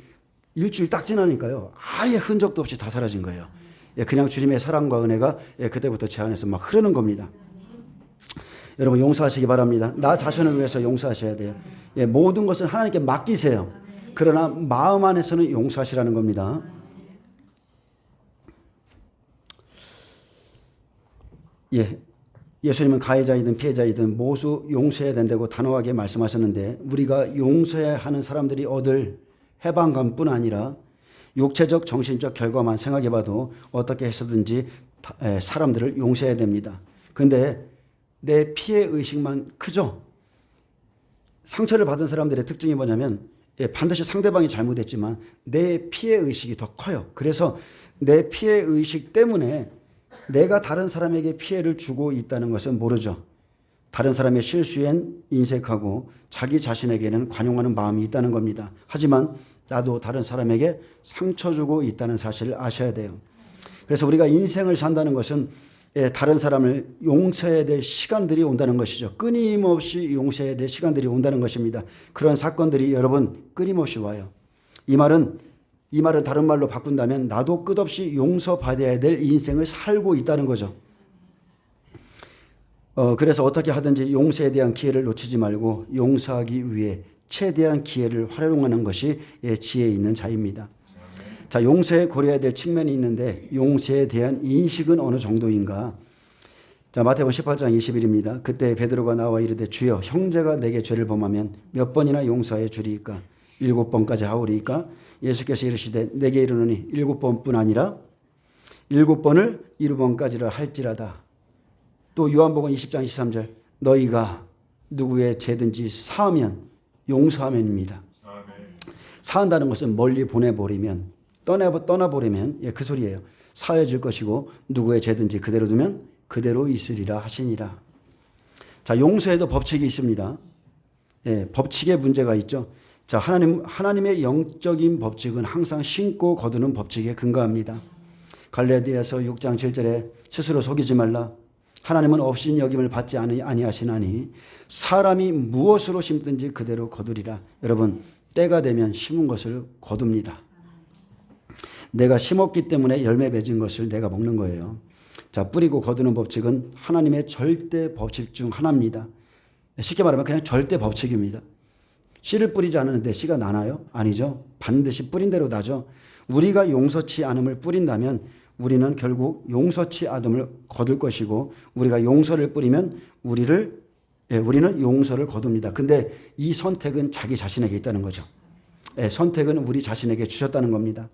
일주일 딱 지나니까요, 아예 흔적도 없이 다 사라진 거예요. 그냥 주님의 사랑과 은혜가 그때부터 제 안에서 막 흐르는 겁니다. 여러분 용서하시기 바랍니다. 나 자신을 위해서 용서하셔야 돼요. 모든 것은 하나님께 맡기세요. 그러나 마음 안에서는 용서하시라는 겁니다. 예수님은 가해자이든 피해자이든 모두 용서해야 된다고 단호하게 말씀하셨는데, 우리가 용서해야 하는 사람들이 얻을 해방감뿐 아니라 육체적 정신적 결과만 생각해봐도 어떻게 해서든지 사람들을 용서해야 됩니다. 근데 내 피해 의식만 크죠. 상처를 받은 사람들의 특징이 뭐냐면 반드시 상대방이 잘못했지만 내 피해 의식이 더 커요. 그래서 내 피해 의식 때문에 내가 다른 사람에게 피해를 주고 있다는 것은 모르죠. 다른 사람의 실수엔 인색하고 자기 자신에게는 관용하는 마음이 있다는 겁니다. 하지만 나도 다른 사람에게 상처 주고 있다는 사실을 아셔야 돼요. 그래서 우리가 인생을 산다는 것은 다른 사람을 용서해야 될 시간들이 온다는 것이죠. 끊임없이 용서해야 될 시간들이 온다는 것입니다. 그런 사건들이 여러분 끊임없이 와요. 이 말은 다른 말로 바꾼다면 나도 끝없이 용서받아야 될 인생을 살고 있다는 거죠. 그래서 어떻게 하든지 용서에 대한 기회를 놓치지 말고 용서하기 위해 최대한 기회를 활용하는 것이 지혜 있는 자입니다. 자, 용서에 고려해야 될 측면이 있는데 용서에 대한 인식은 어느 정도인가? 자, 마태복음 18장 20일입니다. 그때 베드로가 나와 이르되 주여 형제가 내게 죄를 범하면 몇 번이나 용서해 주리이까? 7번까지 하오리이까? 예수께서 이르시되 내게 이르노니 7번뿐 아니라 7번을 7번까지를 할지라다. 또 요한복음 20장 23절 너희가 누구의 죄든지 사하면 용서하면입니다. 사한다는 것은 멀리 보내버리면 떠나버리면 그 소리예요. 사해 줄 것이고 누구의 죄든지 그대로 두면 그대로 있으리라 하시니라. 자, 용서에도 법칙이 있습니다. 법칙에 문제가 있죠. 자, 하나님의 영적인 법칙은 항상 신고 거두는 법칙에 근거합니다. 갈라디아서 6장 7절에 스스로 속이지 말라. 하나님은 없인 여김을 받지 아니하시나니 사람이 무엇으로 심든지 그대로 거두리라. 여러분, 때가 되면 심은 것을 거둡니다. 내가 심었기 때문에 열매 맺은 것을 내가 먹는 거예요. 자, 뿌리고 거두는 법칙은 하나님의 절대 법칙 중 하나입니다. 쉽게 말하면 그냥 절대 법칙입니다. 씨를 뿌리지 않았는데 씨가 나나요? 아니죠. 반드시 뿌린 대로 나죠. 우리가 용서치 않음을 뿌린다면 우리는 결국 용서치 않음을 거둘 것이고 우리가 용서를 뿌리면 우리는 용서를 거둡니다. 근데 이 선택은 자기 자신에게 있다는 거죠. 선택은 우리 자신에게 주셨다는 겁니다.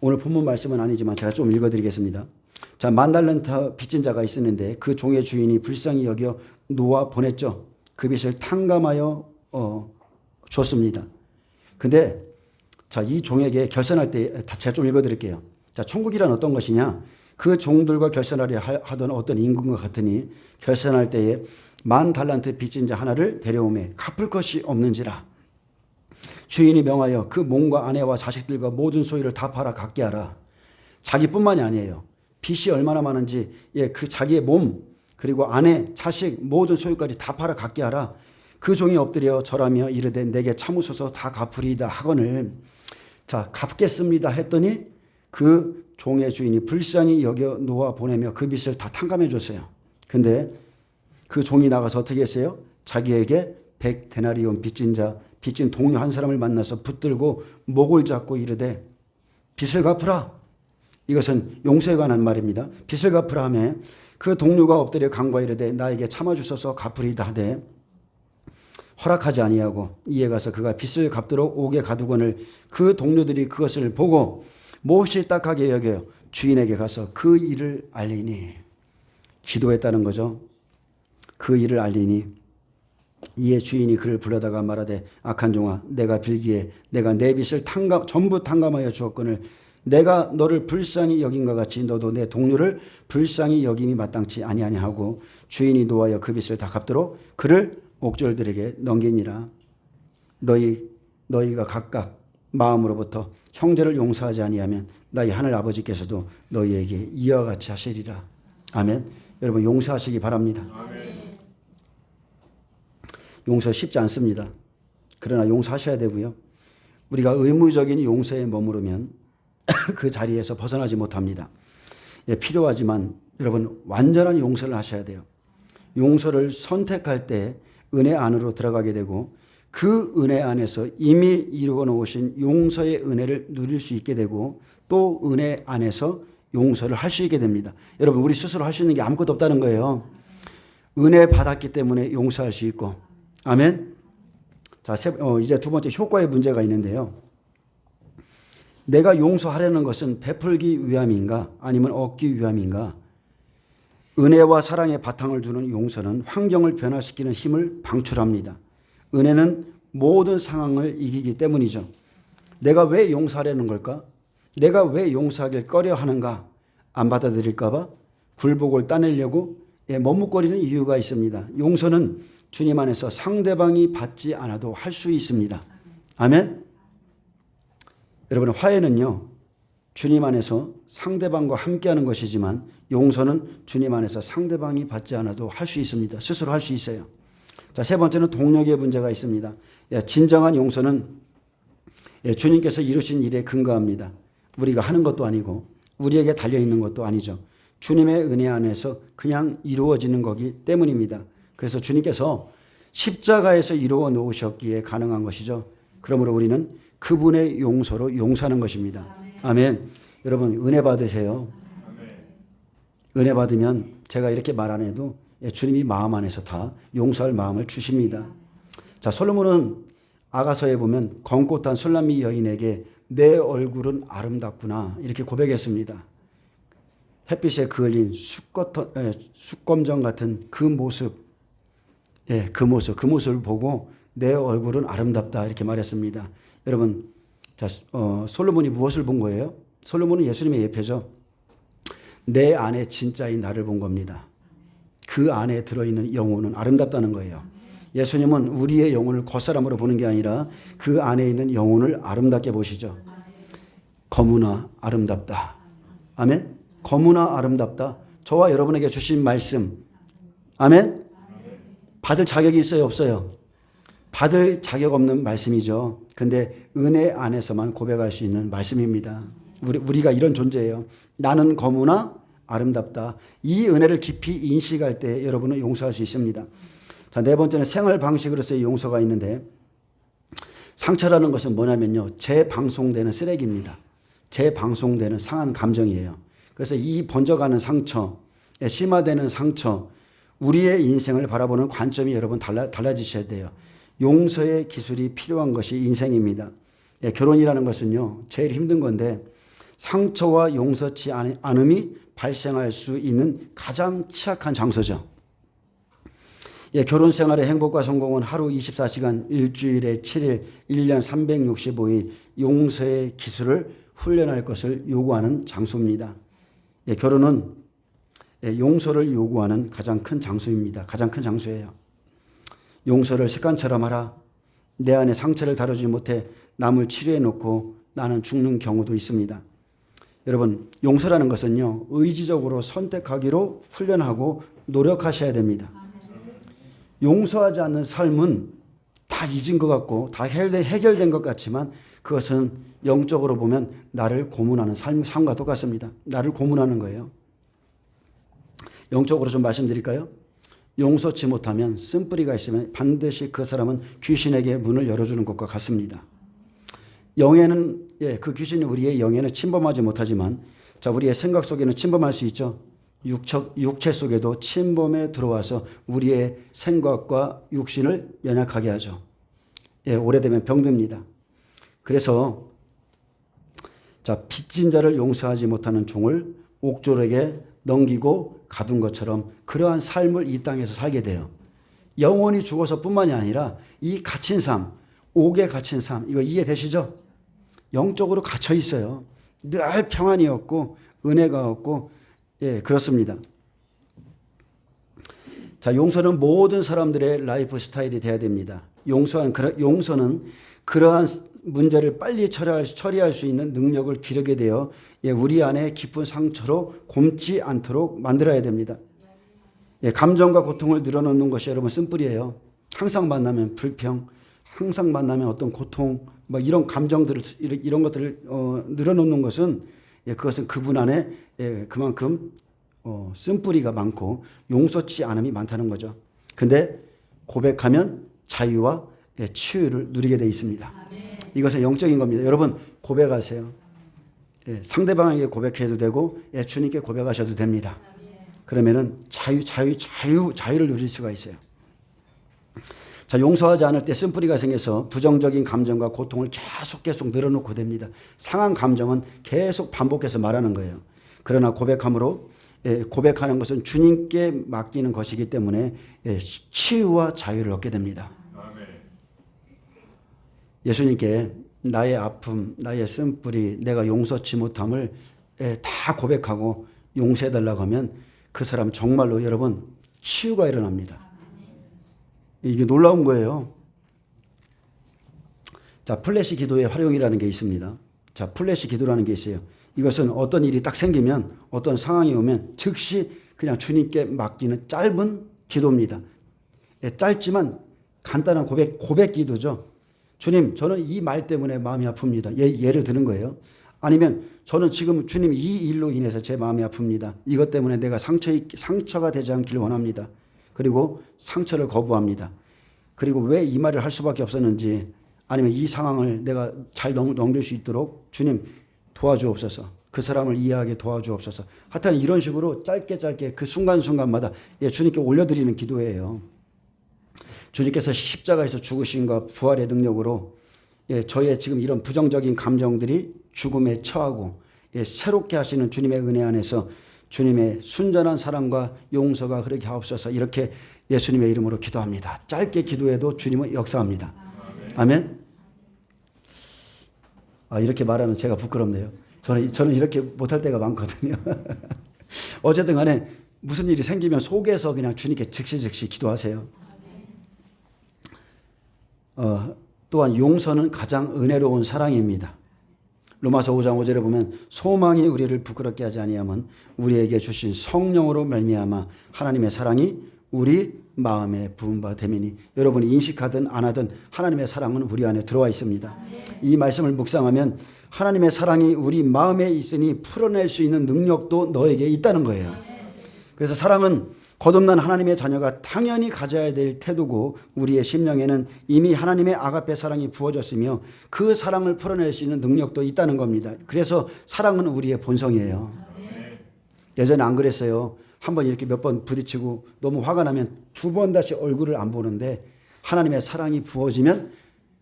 오늘 본문 말씀은 아니지만 제가 좀 읽어드리겠습니다. 자, 10,000달란트 빚진 자가 있었는데 그 종의 주인이 불쌍히 여겨 놓아 보냈죠. 그 빚을 탕감하여 줬습니다. 근데 자, 이 종에게 결산할 때 제가 좀 읽어드릴게요. 자, 천국이란 어떤 것이냐? 그 종들과 결산하려 하던 어떤 임금과 같으니 결산할 때에 10,000달란트 빚진 자 하나를 데려오매 갚을 것이 없는지라. 주인이 명하여 그 몸과 아내와 자식들과 모든 소유를 다 팔아 갖게 하라. 자기뿐만이 아니에요. 빚이 얼마나 많은지 그 자기의 몸 그리고 아내, 자식 모든 소유까지 다 팔아 갖게 하라. 그 종이 엎드려 절하며 이르되 내게 참으소서 다 갚으리이다 하거늘. 자, 갚겠습니다 했더니 그 종의 주인이 불쌍히 여겨 놓아 보내며 그 빚을 다 탕감해 줬어요. 근데 그 종이 나가서 어떻게 했어요? 자기에게 100데나리온 빚진 동료 한 사람을 만나서 붙들고 목을 잡고 이르되 빚을 갚으라. 이것은 용서에 관한 말입니다. 빚을 갚으라 하며 그 동료가 엎드려 간과 이르되 나에게 참아주소서 갚으리이다 하되 허락하지 아니하고 이에 가서 그가 빚을 갚도록 옥에 가두거늘 그 동료들이 그것을 보고 몹시 딱하게 여겨 주인에게 가서 그 일을 알리니. 기도했다는 거죠. 그 일을 알리니 이에 주인이 그를 불러다가 말하되 악한 종아 내가 빌기에 내가 내 빚을 전부 탕감하여 주었거늘 내가 너를 불쌍히 여긴과 같이 너도 내 동료를 불쌍히 여김이 마땅치 아니하냐고 주인이 노하여 그 빚을 다 갚도록 그를 옥졸들에게 넘기니라. 너희가 각각 마음으로부터 형제를 용서하지 아니하면 나의 하늘 아버지께서도 너희에게 이와 같이 하시리라. 아멘. 여러분 용서하시기 바랍니다. 아멘. 용서 쉽지 않습니다. 그러나 용서하셔야 되고요. 우리가 의무적인 용서에 머무르면 그 자리에서 벗어나지 못합니다. 필요하지만 여러분 완전한 용서를 하셔야 돼요. 용서를 선택할 때 은혜 안으로 들어가게 되고 그 은혜 안에서 이미 이루어 놓으신 용서의 은혜를 누릴 수 있게 되고 또 은혜 안에서 용서를 할 수 있게 됩니다. 여러분 우리 스스로 할 수 있는 게 아무것도 없다는 거예요. 은혜 받았기 때문에 용서할 수 있고. 아멘. 자, 이제 두 번째 효과의 문제가 있는데요. 내가 용서하려는 것은 베풀기 위함인가 아니면 얻기 위함인가? 은혜와 사랑의 바탕을 두는 용서는 환경을 변화시키는 힘을 방출합니다. 은혜는 모든 상황을 이기기 때문이죠. 내가 왜 용서하려는 걸까? 내가 왜 용서하길 꺼려 하는가? 안 받아들일까 봐? 굴복을 따내려고 머뭇거리는 이유가 있습니다. 용서는 주님 안에서 상대방이 받지 않아도 할 수 있습니다. 아멘. 여러분 화해는요. 주님 안에서 상대방과 함께하는 것이지만 용서는 주님 안에서 상대방이 받지 않아도 할 수 있습니다. 스스로 할 수 있어요. 자, 세 번째는 동력의 문제가 있습니다. 진정한 용서는 주님께서 이루신 일에 근거합니다. 우리가 하는 것도 아니고 우리에게 달려있는 것도 아니죠. 주님의 은혜 안에서 그냥 이루어지는 거기 때문입니다. 그래서 주님께서 십자가에서 이루어 놓으셨기에 가능한 것이죠. 그러므로 우리는 그분의 용서로 용서하는 것입니다. 아멘. 여러분 은혜 받으세요. 은혜 받으면 제가 이렇게 말 안 해도 주님이 마음 안에서 다 용서할 마음을 주십니다. 자, 솔로몬은 아가서에 보면 검고 탄 술람미 여인에게 내 얼굴은 아름답구나 이렇게 고백했습니다. 햇빛에 그을린 숯검정 같은 그 모습, 그 모습을 보고 내 얼굴은 아름답다 이렇게 말했습니다. 여러분, 자, 솔로몬이 무엇을 본 거예요? 솔로몬은 예수님의 예표죠. 내 안에 진짜인 나를 본 겁니다. 그 안에 들어있는 영혼은 아름답다는 거예요. 예수님은 우리의 영혼을 겉사람으로 보는 게 아니라 그 안에 있는 영혼을 아름답게 보시죠. 거무나 아름답다. 아멘. 거무나 아름답다. 저와 여러분에게 주신 말씀. 아멘. 받을 자격이 있어요, 없어요? 받을 자격 없는 말씀이죠. 근데 은혜 안에서만 고백할 수 있는 말씀입니다. 우리가 이런 존재예요. 나는 거무나 아름답다. 이 은혜를 깊이 인식할 때 여러분은 용서할 수 있습니다. 자, 네 번째는 생활 방식으로서의 용서가 있는데, 상처라는 것은 뭐냐면요, 재방송되는 쓰레기입니다. 재방송되는 상한 감정이에요. 그래서 이 번져가는 상처, 심화되는 상처, 우리의 인생을 바라보는 관점이 여러분 달라지셔야 돼요. 용서의 기술이 필요한 것이 인생입니다. 결혼이라는 것은요, 제일 힘든 건데 상처와 용서치 않음이 발생할 수 있는 가장 취약한 장소죠. 결혼 생활의 행복과 성공은 하루 24시간, 일주일에 7일, 1년 365일 용서의 기술을 훈련할 것을 요구하는 장소입니다. 결혼은 용서를 요구하는 가장 큰 장소입니다. 가장 큰 장소예요. 용서를 습관처럼 하라. 내 안에 상처를 다루지 못해 남을 치료해 놓고 나는 죽는 경우도 있습니다. 여러분, 용서라는 것은요, 의지적으로 선택하기로 훈련하고 노력하셔야 됩니다. 용서하지 않는 삶은 다 잊은 것 같고 다 해결된 것 같지만 그것은 영적으로 보면 나를 고문하는 삶과 똑같습니다. 나를 고문하는 거예요. 영적으로 좀 말씀드릴까요? 용서치 못하면 쓴뿌리가 있으면 반드시 그 사람은 귀신에게 문을 열어주는 것과 같습니다. 영에는, 그 귀신이 우리의 영에는 침범하지 못하지만, 자, 우리의 생각 속에는 침범할 수 있죠. 육체 속에도 침범에 들어와서 우리의 생각과 육신을 연약하게 하죠. 오래되면 병듭니다. 그래서, 자, 빚진 자를 용서하지 못하는 종을 옥졸에게 넘기고 가둔 것처럼 그러한 삶을 이 땅에서 살게 돼요. 영원히 죽어서 뿐만이 아니라 이 갇힌 삶, 옥에 갇힌 삶, 이거 이해되시죠? 영적으로 갇혀 있어요. 늘 평안이 없고 은혜가 없고, 그렇습니다. 자, 용서는 모든 사람들의 라이프 스타일이 돼야 됩니다. 용서는 그러한 문제를 빨리 처리할 수 있는 능력을 기르게 되어 우리 안에 깊은 상처로 곪지 않도록 만들어야 됩니다. 감정과 고통을 늘어놓는 것이 여러분 쓴뿌리예요. 항상 만나면 불평, 항상 만나면 어떤 고통, 이런 감정들을, 이런 것들을 늘어놓는 것은 그것은 그분 안에 그만큼 쓴뿌리가 많고 용서치 않음이 많다는 거죠. 근데 고백하면 자유와 치유를 누리게 되어 있습니다. 이것은 영적인 겁니다. 여러분 고백하세요. 상대방에게 고백해도 되고 주님께 고백하셔도 됩니다. 그러면은 자유를 누릴 수가 있어요. 자, 용서하지 않을 때 쓴뿌리가 생겨서 부정적인 감정과 고통을 계속 늘어놓고 됩니다. 상한 감정은 계속 반복해서 말하는 거예요. 그러나 고백하는 것은 주님께 맡기는 것이기 때문에 치유와 자유를 얻게 됩니다. 예수님께 나의 아픔, 나의 쓴뿌리, 내가 용서치 못함을 다 고백하고 용서해달라고 하면 그 사람 정말로 여러분 치유가 일어납니다. 이게 놀라운 거예요. 자, 플래시 기도의 활용이라는 게 있습니다. 자, 플래시 기도라는 게 있어요. 이것은 어떤 일이 딱 생기면, 어떤 상황이 오면 즉시 그냥 주님께 맡기는 짧은 기도입니다. 짧지만 간단한 고백 기도죠. 주님, 저는 이 말 때문에 마음이 아픕니다. 예를 드는 거예요. 아니면 저는 지금 주님 이 일로 인해서 제 마음이 아픕니다. 이것 때문에 내가 상처가 되지 않기를 원합니다. 그리고 상처를 거부합니다. 그리고 왜 이 말을 할 수밖에 없었는지, 아니면 이 상황을 내가 잘 넘길 수 있도록 주님 도와주옵소서. 그 사람을 이해하게 도와주옵소서. 하여튼 이런 식으로 짧게 그 순간순간마다 주님께 올려드리는 기도예요. 주님께서 십자가에서 죽으심과 부활의 능력으로 저의 지금 이런 부정적인 감정들이 죽음에 처하고 새롭게 하시는 주님의 은혜 안에서 주님의 순전한 사랑과 용서가 그렇게 하옵소서. 이렇게 예수님의 이름으로 기도합니다. 짧게 기도해도 주님은 역사합니다. 아멘. 이렇게 말하는 제가 부끄럽네요. 저는 이렇게 못할 때가 많거든요. 어쨌든 간에 무슨 일이 생기면 속에서 그냥 주님께 즉시 기도하세요. 또한 용서는 가장 은혜로운 사랑입니다. 로마서 5장 5절에 보면 소망이 우리를 부끄럽게 하지 아니하면 우리에게 주신 성령으로 말미암아 하나님의 사랑이 우리 마음에 부은 바 됨이니. 여러분이 인식하든 안 하든 하나님의 사랑은 우리 안에 들어와 있습니다. 이 말씀을 묵상하면 하나님의 사랑이 우리 마음에 있으니 풀어낼 수 있는 능력도 너에게 있다는 거예요. 그래서 사랑은 거듭난 하나님의 자녀가 당연히 가져야 될 태도고 우리의 심령에는 이미 하나님의 아가페 사랑이 부어졌으며 그 사랑을 풀어낼 수 있는 능력도 있다는 겁니다. 그래서 사랑은 우리의 본성이에요. 예전에 안 그랬어요. 한번 이렇게 몇 번 부딪히고 너무 화가 나면 두 번 다시 얼굴을 안 보는데 하나님의 사랑이 부어지면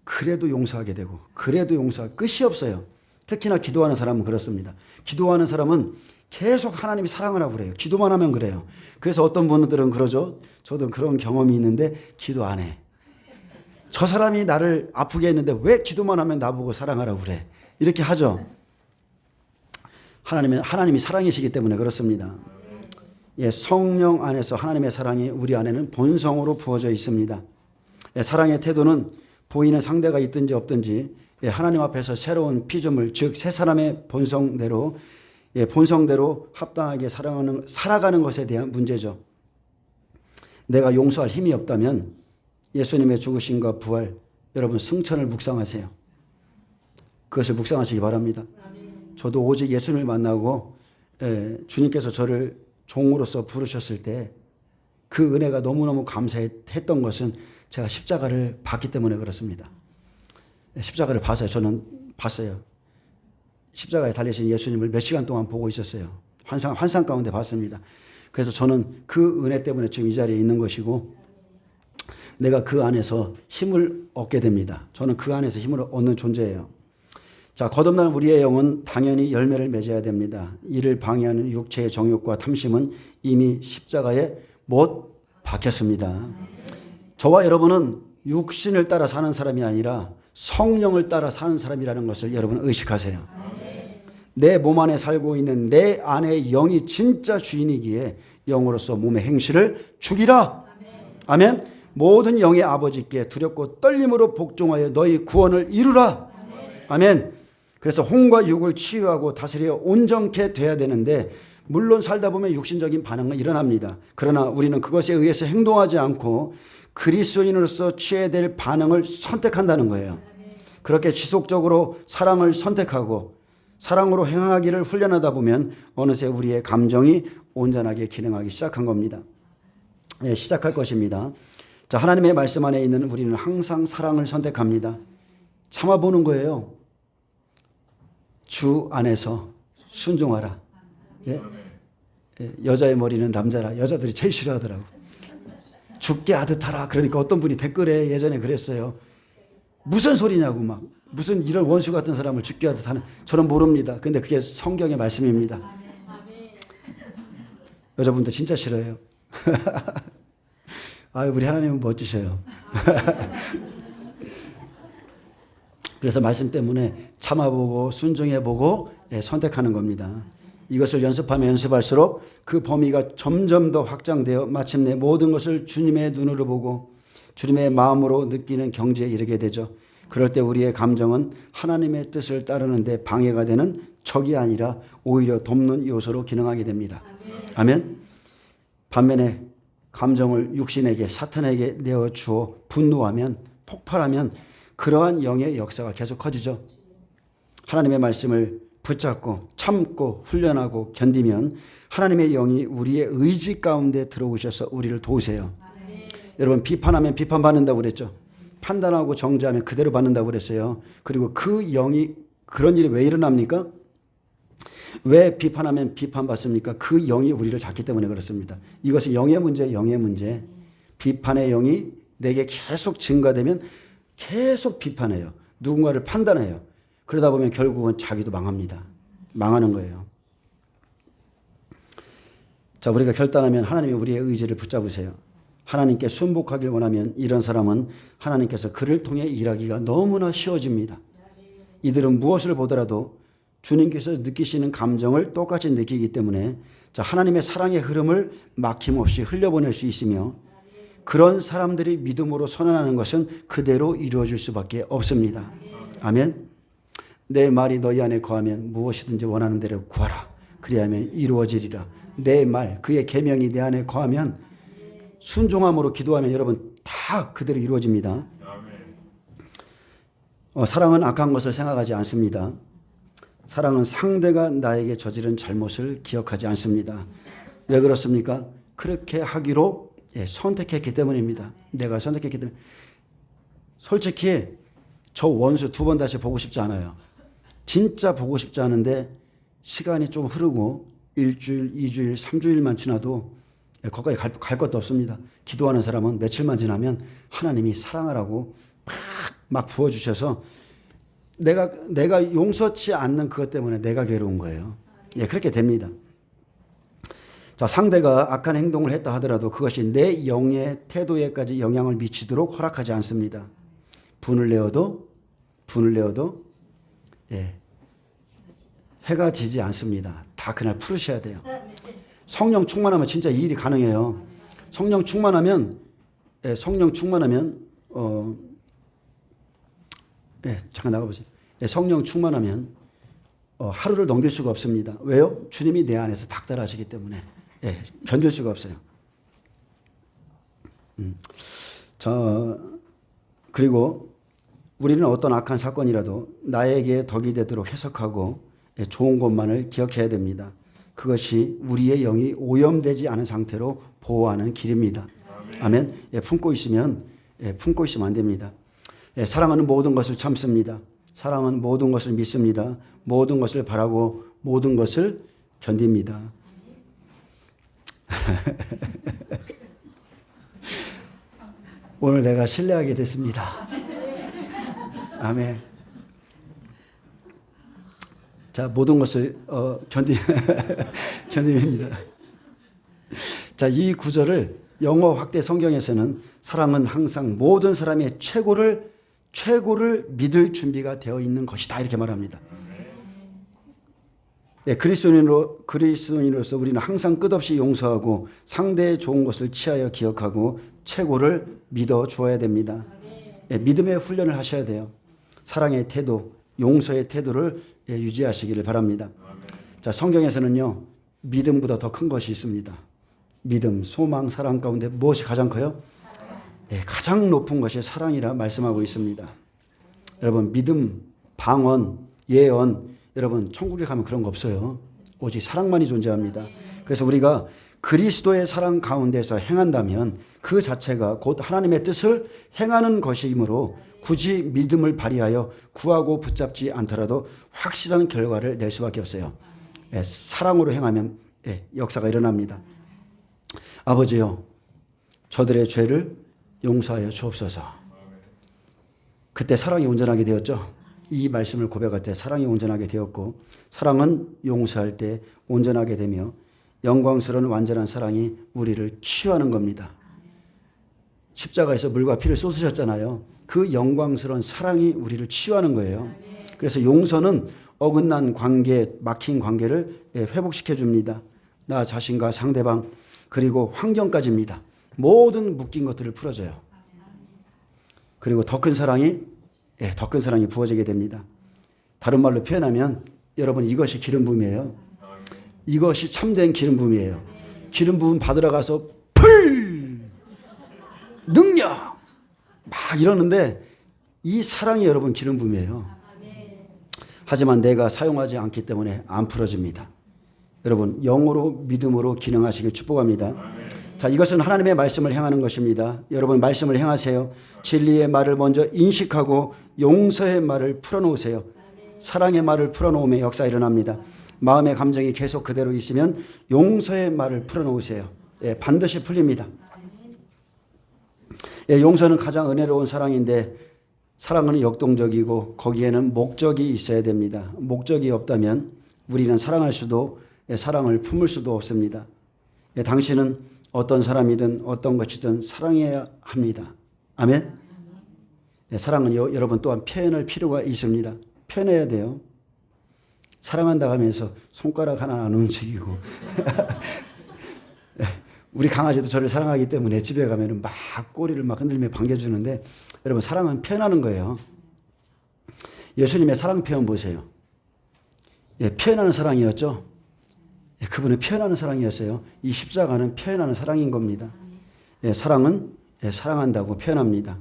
그래도 용서하게 되고 그래도 용서할 끝이 없어요. 특히나 기도하는 사람은 그렇습니다. 기도하는 사람은 계속 하나님이 사랑을 하고 그래요. 기도만 하면 그래요. 그래서 어떤 분들은 그러죠. 저도 그런 경험이 있는데 기도 안 해. 저 사람이 나를 아프게 했는데 왜 기도만 하면 나보고 사랑하라고 그래. 이렇게 하죠. 하나님이 사랑이시기 때문에 그렇습니다. 성령 안에서 하나님의 사랑이 우리 안에는 본성으로 부어져 있습니다. 사랑의 태도는 보이는 상대가 있든지 없든지 하나님 앞에서 새로운 피조물, 즉 새 사람의 본성대로 합당하게 살아가는 것에 대한 문제죠. 내가 용서할 힘이 없다면 예수님의 죽으심과 부활, 여러분 승천을 묵상하세요. 그것을 묵상하시기 바랍니다. 저도 오직 예수님을 만나고 주님께서 저를 종으로서 부르셨을 때 그 은혜가 너무너무 감사했던 것은 제가 십자가를 봤기 때문에 그렇습니다. 십자가를 봤어요. 저는 봤어요. 십자가에 달리신 예수님을 몇 시간 동안 보고 있었어요. 환상 가운데 봤습니다. 그래서 저는 그 은혜 때문에 지금 이 자리에 있는 것이고 내가 그 안에서 힘을 얻게 됩니다. 저는 그 안에서 힘을 얻는 존재예요. 자, 거듭난 우리의 영은 당연히 열매를 맺어야 됩니다. 이를 방해하는 육체의 정욕과 탐심은 이미 십자가에 못 박혔습니다. 저와 여러분은 육신을 따라 사는 사람이 아니라 성령을 따라 사는 사람이라는 것을 여러분 의식하세요. 내 몸 안에 살고 있는 내 안의 영이 진짜 주인이기에 영으로서 몸의 행실을 죽이라. 아멘. 모든 영의 아버지께 두렵고 떨림으로 복종하여 너희 구원을 이루라. 아멘. 그래서 혼과 육을 치유하고 다스려 온전케 돼야 되는데 물론 살다 보면 육신적인 반응은 일어납니다. 그러나 우리는 그것에 의해서 행동하지 않고 그리스도인으로서 취해야 될 반응을 선택한다는 거예요. 그렇게 지속적으로 사랑을 선택하고 사랑으로 행하기를 훈련하다 보면 어느새 우리의 감정이 온전하게 기능하기 시작한 겁니다. 시작할 것입니다. 자, 하나님의 말씀 안에 있는 우리는 항상 사랑을 선택합니다. 참아보는 거예요. 주 안에서 순종하라. 여자의 머리는 남자라. 여자들이 제일 싫어하더라고. 죽게 하듯 하라. 그러니까 어떤 분이 댓글에 예전에 그랬어요. 무슨 소리냐고 막. 무슨 이런 원수 같은 사람을 죽게 하듯 하는. 저는 모릅니다. 근데 그게 성경의 말씀입니다. 여자분들 진짜 싫어해요. 우리 하나님은 멋지셔요. 그래서 말씀 때문에 참아보고 순종해보고 선택하는 겁니다. 이것을 연습하면 연습할수록 그 범위가 점점 더 확장되어 마침내 모든 것을 주님의 눈으로 보고 주님의 마음으로 느끼는 경지에 이르게 되죠. 그럴 때 우리의 감정은 하나님의 뜻을 따르는데 방해가 되는 적이 아니라 오히려 돕는 요소로 기능하게 됩니다. 아멘. 반면에 감정을 육신에게 사탄에게 내어주어 분노하면 폭발하면 그러한 영의 역사가 계속 커지죠. 하나님의 말씀을 붙잡고 참고 훈련하고 견디면 하나님의 영이 우리의 의지 가운데 들어오셔서 우리를 도우세요. 여러분 비판하면 비판받는다고 그랬죠. 판단하고 정죄하면 그대로 받는다고 그랬어요. 그리고 그 영이 그런 일이 왜 일어납니까? 왜 비판하면 비판받습니까? 그 영이 우리를 잡기 때문에 그렇습니다. 이것은 영의 문제, 영의 문제. 비판의 영이 내게 계속 증가되면 계속 비판해요. 누군가를 판단해요. 그러다 보면 결국은 자기도 망합니다. 망하는 거예요. 자, 우리가 결단하면 하나님이 우리의 의지를 붙잡으세요. 하나님께 순복하길 원하면 이런 사람은 하나님께서 그를 통해 일하기가 너무나 쉬워집니다. 이들은 무엇을 보더라도 주님께서 느끼시는 감정을 똑같이 느끼기 때문에 자, 하나님의 사랑의 흐름을 막힘없이 흘려보낼 수 있으며 그런 사람들이 믿음으로 선언하는 것은 그대로 이루어질 수밖에 없습니다. 아멘. 내 말이 너희 안에 거하면 무엇이든지 원하는 대로 구하라. 그리하면 이루어지리라. 내 말, 그의 계명이 내 안에 거하면 순종함으로 기도하면 여러분 다 그대로 이루어집니다. 사랑은 악한 것을 생각하지 않습니다. 사랑은 상대가 나에게 저지른 잘못을 기억하지 않습니다. 왜 그렇습니까? 그렇게 하기로 선택했기 때문입니다. 내가 선택했기 때문에. 솔직히 저 원수 2번 다시 보고 싶지 않아요. 진짜 보고 싶지 않은데 시간이 좀 흐르고 1주일, 2주일, 3주일만 지나도 거기까지 갈 것도 없습니다. 기도하는 사람은 며칠만 지나면 하나님이 사랑하라고 막 부어주셔서 내가 용서치 않는 그것 때문에 내가 괴로운 거예요. 예, 그렇게 됩니다. 자, 상대가 악한 행동을 했다 하더라도 그것이 내 영의 태도에까지 영향을 미치도록 허락하지 않습니다. 분을 내어도 예, 해가 지지 않습니다. 다 그날 풀으셔야 돼요. 성령 충만하면 진짜 이 일이 가능해요. 성령 충만하면 잠깐 나가보세요. 성령 충만하면 하루를 넘길 수가 없습니다. 왜요? 주님이 내 안에서 닥달하시기 때문에 견딜 수가 없어요. 자, 그리고 우리는 어떤 악한 사건이라도 나에게 덕이 되도록 해석하고 좋은 것만을 기억해야 됩니다. 그것이 우리의 영이 오염되지 않은 상태로 보호하는 길입니다. 아멘. 품고 있으면 안 됩니다. 사랑하는 모든 것을 참습니다. 사랑은 모든 것을 믿습니다. 모든 것을 바라고 모든 것을 견딥니다. 오늘 내가 신뢰하게 됐습니다. 아멘. 자, 모든 것을 견딥니다. 자, 이 구절을 영어 확대 성경에서는 사랑은 항상 모든 사람의 최고를 믿을 준비가 되어 있는 것이다 이렇게 말합니다. 그리스도인으로서 우리는 항상 끝없이 용서하고 상대의 좋은 것을 취하여 기억하고 최고를 믿어 주어야 됩니다. 믿음의 훈련을 하셔야 돼요. 사랑의 태도, 용서의 태도를 유지하시기를 바랍니다. 자, 성경에서는요, 믿음보다 더 큰 것이 있습니다. 믿음, 소망, 사랑 가운데 무엇이 가장 커요? 가장 높은 것이 사랑이라 말씀하고 있습니다. 여러분, 믿음, 방언, 예언, 여러분 천국에 가면 그런 거 없어요. 오직 사랑만이 존재합니다. 그래서 우리가 그리스도의 사랑 가운데서 행한다면 그 자체가 곧 하나님의 뜻을 행하는 것이므로 굳이 믿음을 발휘하여 구하고 붙잡지 않더라도 확실한 결과를 낼 수밖에 없어요. 사랑으로 행하면 역사가 일어납니다. 아버지요, 저들의 죄를 용서하여 주옵소서. 그때 사랑이 온전하게 되었죠. 이 말씀을 고백할 때 사랑이 온전하게 되었고, 사랑은 용서할 때 온전하게 되며 영광스러운 완전한 사랑이 우리를 치유하는 겁니다. 십자가에서 물과 피를 쏟으셨잖아요. 그 영광스러운 사랑이 우리를 치유하는 거예요. 그래서 용서는 어긋난 관계, 막힌 관계를 회복시켜 줍니다. 나 자신과 상대방 그리고 환경까지입니다. 모든 묶인 것들을 풀어줘요. 그리고 더 큰 사랑이 부어지게 됩니다. 다른 말로 표현하면 여러분, 이것이 기름 부음이에요. 이것이 참된 기름 부음이에요. 기름 부음 받으러 가서 능력 막 이러는데 이 사랑이 여러분 기름 부음이에요. 하지만 내가 사용하지 않기 때문에 안 풀어집니다. 여러분, 영으로 믿음으로 기능하시길 축복합니다. 자, 이것은 하나님의 말씀을 행하는 것입니다. 여러분 말씀을 행하세요. 진리의 말을 먼저 인식하고 용서의 말을 풀어놓으세요. 사랑의 말을 풀어놓으면 역사 일어납니다. 마음의 감정이 계속 그대로 있으면 용서의 말을 풀어놓으세요. 예, 반드시 풀립니다. 예, 용서는 가장 은혜로운 사랑인데 사랑은 역동적이고 거기에는 목적이 있어야 됩니다. 목적이 없다면 우리는 사랑할 수도 사랑을 품을 수도 없습니다. 예, 당신은 어떤 사람이든 어떤 것이든 사랑해야 합니다. 아멘. 예, 사랑은 여러분 또한 표현할 필요가 있습니다. 표현해야 돼요. 사랑한다고 하면서 손가락 하나 안 움직이고 우리 강아지도 저를 사랑하기 때문에 집에 가면 막 꼬리를 막 흔들며 반겨주는데 여러분 사랑은 표현하는 거예요. 예수님의 사랑 표현 보세요. 예, 표현하는 사랑이었죠. 예, 그분은 표현하는 사랑이었어요. 이 십자가는 표현하는 사랑인 겁니다. 예, 사랑은 사랑한다고 표현합니다.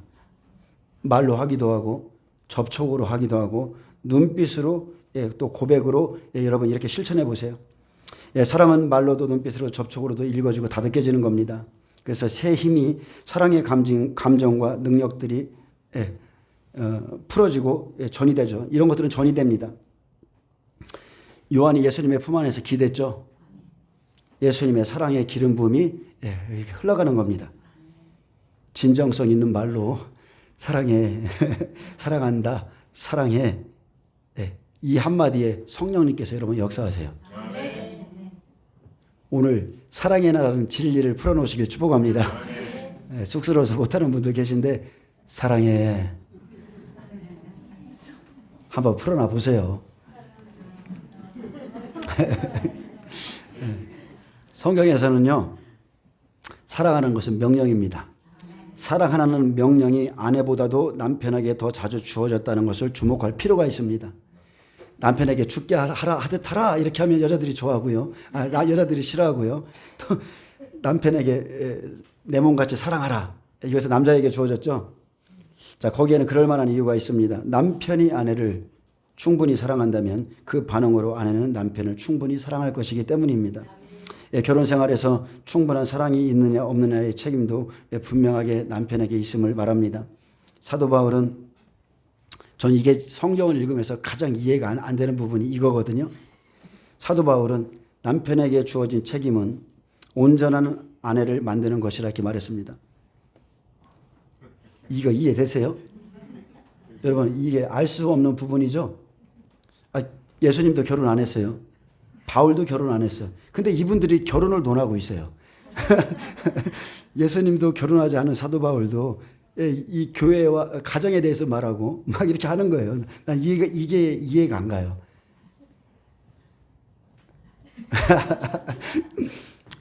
말로 하기도 하고 접촉으로 하기도 하고 눈빛으로 또 고백으로 여러분 이렇게 실천해 보세요. 사랑은 말로도 눈빛으로 접촉으로도 읽어지고 다듬겨지는 겁니다. 그래서 새 힘이 사랑의 감정과 능력들이 풀어지고 전이 되죠. 이런 것들은 전이 됩니다. 요한이 예수님의 품 안에서 기댔죠. 예수님의 사랑의 기름 부음이 이렇게 흘러가는 겁니다. 진정성 있는 말로 사랑해, 사랑한다, 사랑해. 이 한마디에 성령님께서 여러분 역사하세요. 오늘 사랑의 나라는 진리를 풀어놓으시길 축복합니다. 쑥스러워서 못하는 분들 계신데 사랑해. 한번 풀어놔 보세요. 성경에서는요, 사랑하는 것은 명령입니다. 사랑하는 명령이 아내보다도 남편에게 더 자주 주어졌다는 것을 주목할 필요가 있습니다. 남편에게 죽게 하듯 하라 이렇게 하면 여자들이 좋아하고요. 여자들이 싫어하고요. 또 남편에게 내 몸같이 사랑하라. 이것은 남자에게 주어졌죠. 자, 거기에는 그럴 만한 이유가 있습니다. 남편이 아내를 충분히 사랑한다면 그 반응으로 아내는 남편을 충분히 사랑할 것이기 때문입니다. 결혼 생활에서 충분한 사랑이 있느냐 없느냐의 책임도 분명하게 남편에게 있음을 말합니다. 사도 바울은 전 이게 성경을 읽으면서 가장 이해가 안 되는 부분이 이거거든요. 사도 바울은 남편에게 주어진 책임은 온전한 아내를 만드는 것이라 이렇게 말했습니다. 이거 이해되세요? 여러분 이게 알 수 없는 부분이죠. 예수님도 결혼 안 했어요. 바울도 결혼 안 했어요. 근데 이분들이 결혼을 논하고 있어요. 예수님도 결혼하지 않은 사도 바울도 이 교회와 가정에 대해서 말하고 막 이렇게 하는 거예요. 난 이게 이해가 안 가요.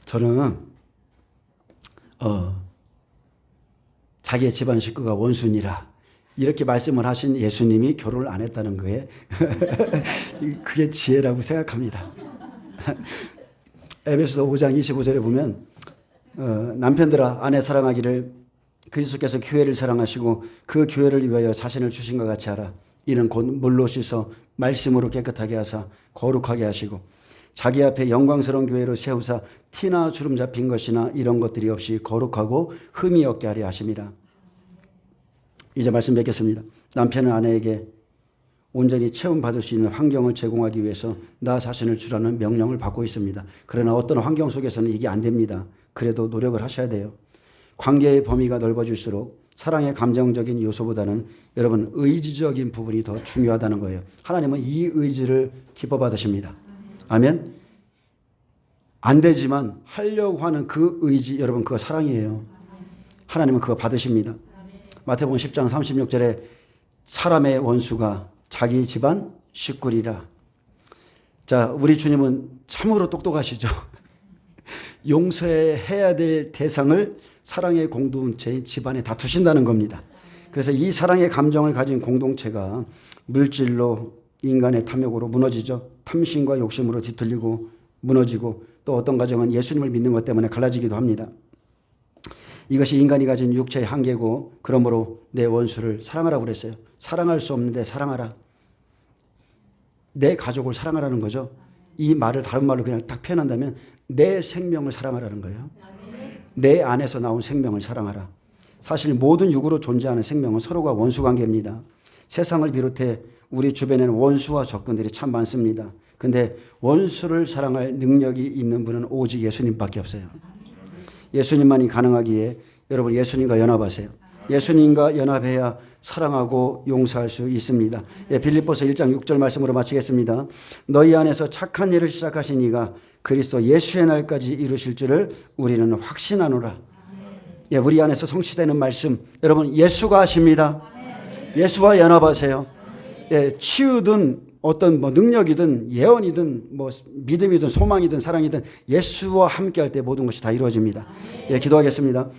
저는 자기의 집안 식구가 원수니라 이렇게 말씀을 하신 예수님이 결혼을 안 했다는 거에 그게 지혜라고 생각합니다. 에베소서 5장 25절에 보면 남편들아 아내 사랑하기를 그리스도께서 교회를 사랑하시고 그 교회를 위하여 자신을 주신 것 같이 하라. 이는 곧 물로 씻어 말씀으로 깨끗하게 하사 거룩하게 하시고 자기 앞에 영광스러운 교회로 세우사 티나 주름 잡힌 것이나 이런 것들이 없이 거룩하고 흠이 없게 하려 하심이라. 이제 말씀 뵙겠습니다. 남편은 아내에게 온전히 체험받을 수 있는 환경을 제공하기 위해서 나 자신을 주라는 명령을 받고 있습니다. 그러나 어떤 환경 속에서는 이게 안 됩니다. 그래도 노력을 하셔야 돼요. 관계의 범위가 넓어질수록 사랑의 감정적인 요소보다는 여러분 의지적인 부분이 더 중요하다는 거예요. 하나님은 이 의지를 기뻐 받으십니다. 아멘. 안 되지만 하려고 하는 그 의지 여러분 그거 사랑이에요. 하나님은 그거 받으십니다. 마태복음 10장 36절에 사람의 원수가 자기 집안 식구리라. 자, 우리 주님은 참으로 똑똑하시죠. 용서해야 될 대상을 사랑의 공동체인 집안에 다 두신다는 겁니다. 그래서 이 사랑의 감정을 가진 공동체가 물질로 인간의 탐욕으로 무너지죠. 탐심과 욕심으로 뒤틀리고 무너지고 또 어떤 가정은 예수님을 믿는 것 때문에 갈라지기도 합니다. 이것이 인간이 가진 육체의 한계고 그러므로 내 원수를 사랑하라고 그랬어요. 사랑할 수 없는데 사랑하라. 내 가족을 사랑하라는 거죠. 이 말을 다른 말로 그냥 딱 표현한다면 내 생명을 사랑하라는 거예요. 내 안에서 나온 생명을 사랑하라. 사실 모든 육으로 존재하는 생명은 서로가 원수 관계입니다. 세상을 비롯해 우리 주변에는 원수와 적군들이 참 많습니다. 근데 원수를 사랑할 능력이 있는 분은 오직 예수님밖에 없어요. 예수님만이 가능하기에 여러분 예수님과 연합하세요. 예수님과 연합해야 사랑하고 용서할 수 있습니다. 빌립보서 1장 6절 말씀으로 마치겠습니다. 너희 안에서 착한 일을 시작하신 이가 그리스도 예수의 날까지 이루실 줄을 우리는 확신하노라. 우리 안에서 성취되는 말씀 여러분 예수가 하십니다. 예수와 연합하세요. 치유든 어떤 능력이든 예언이든 믿음이든 소망이든 사랑이든 예수와 함께할 때 모든 것이 다 이루어집니다. 기도하겠습니다.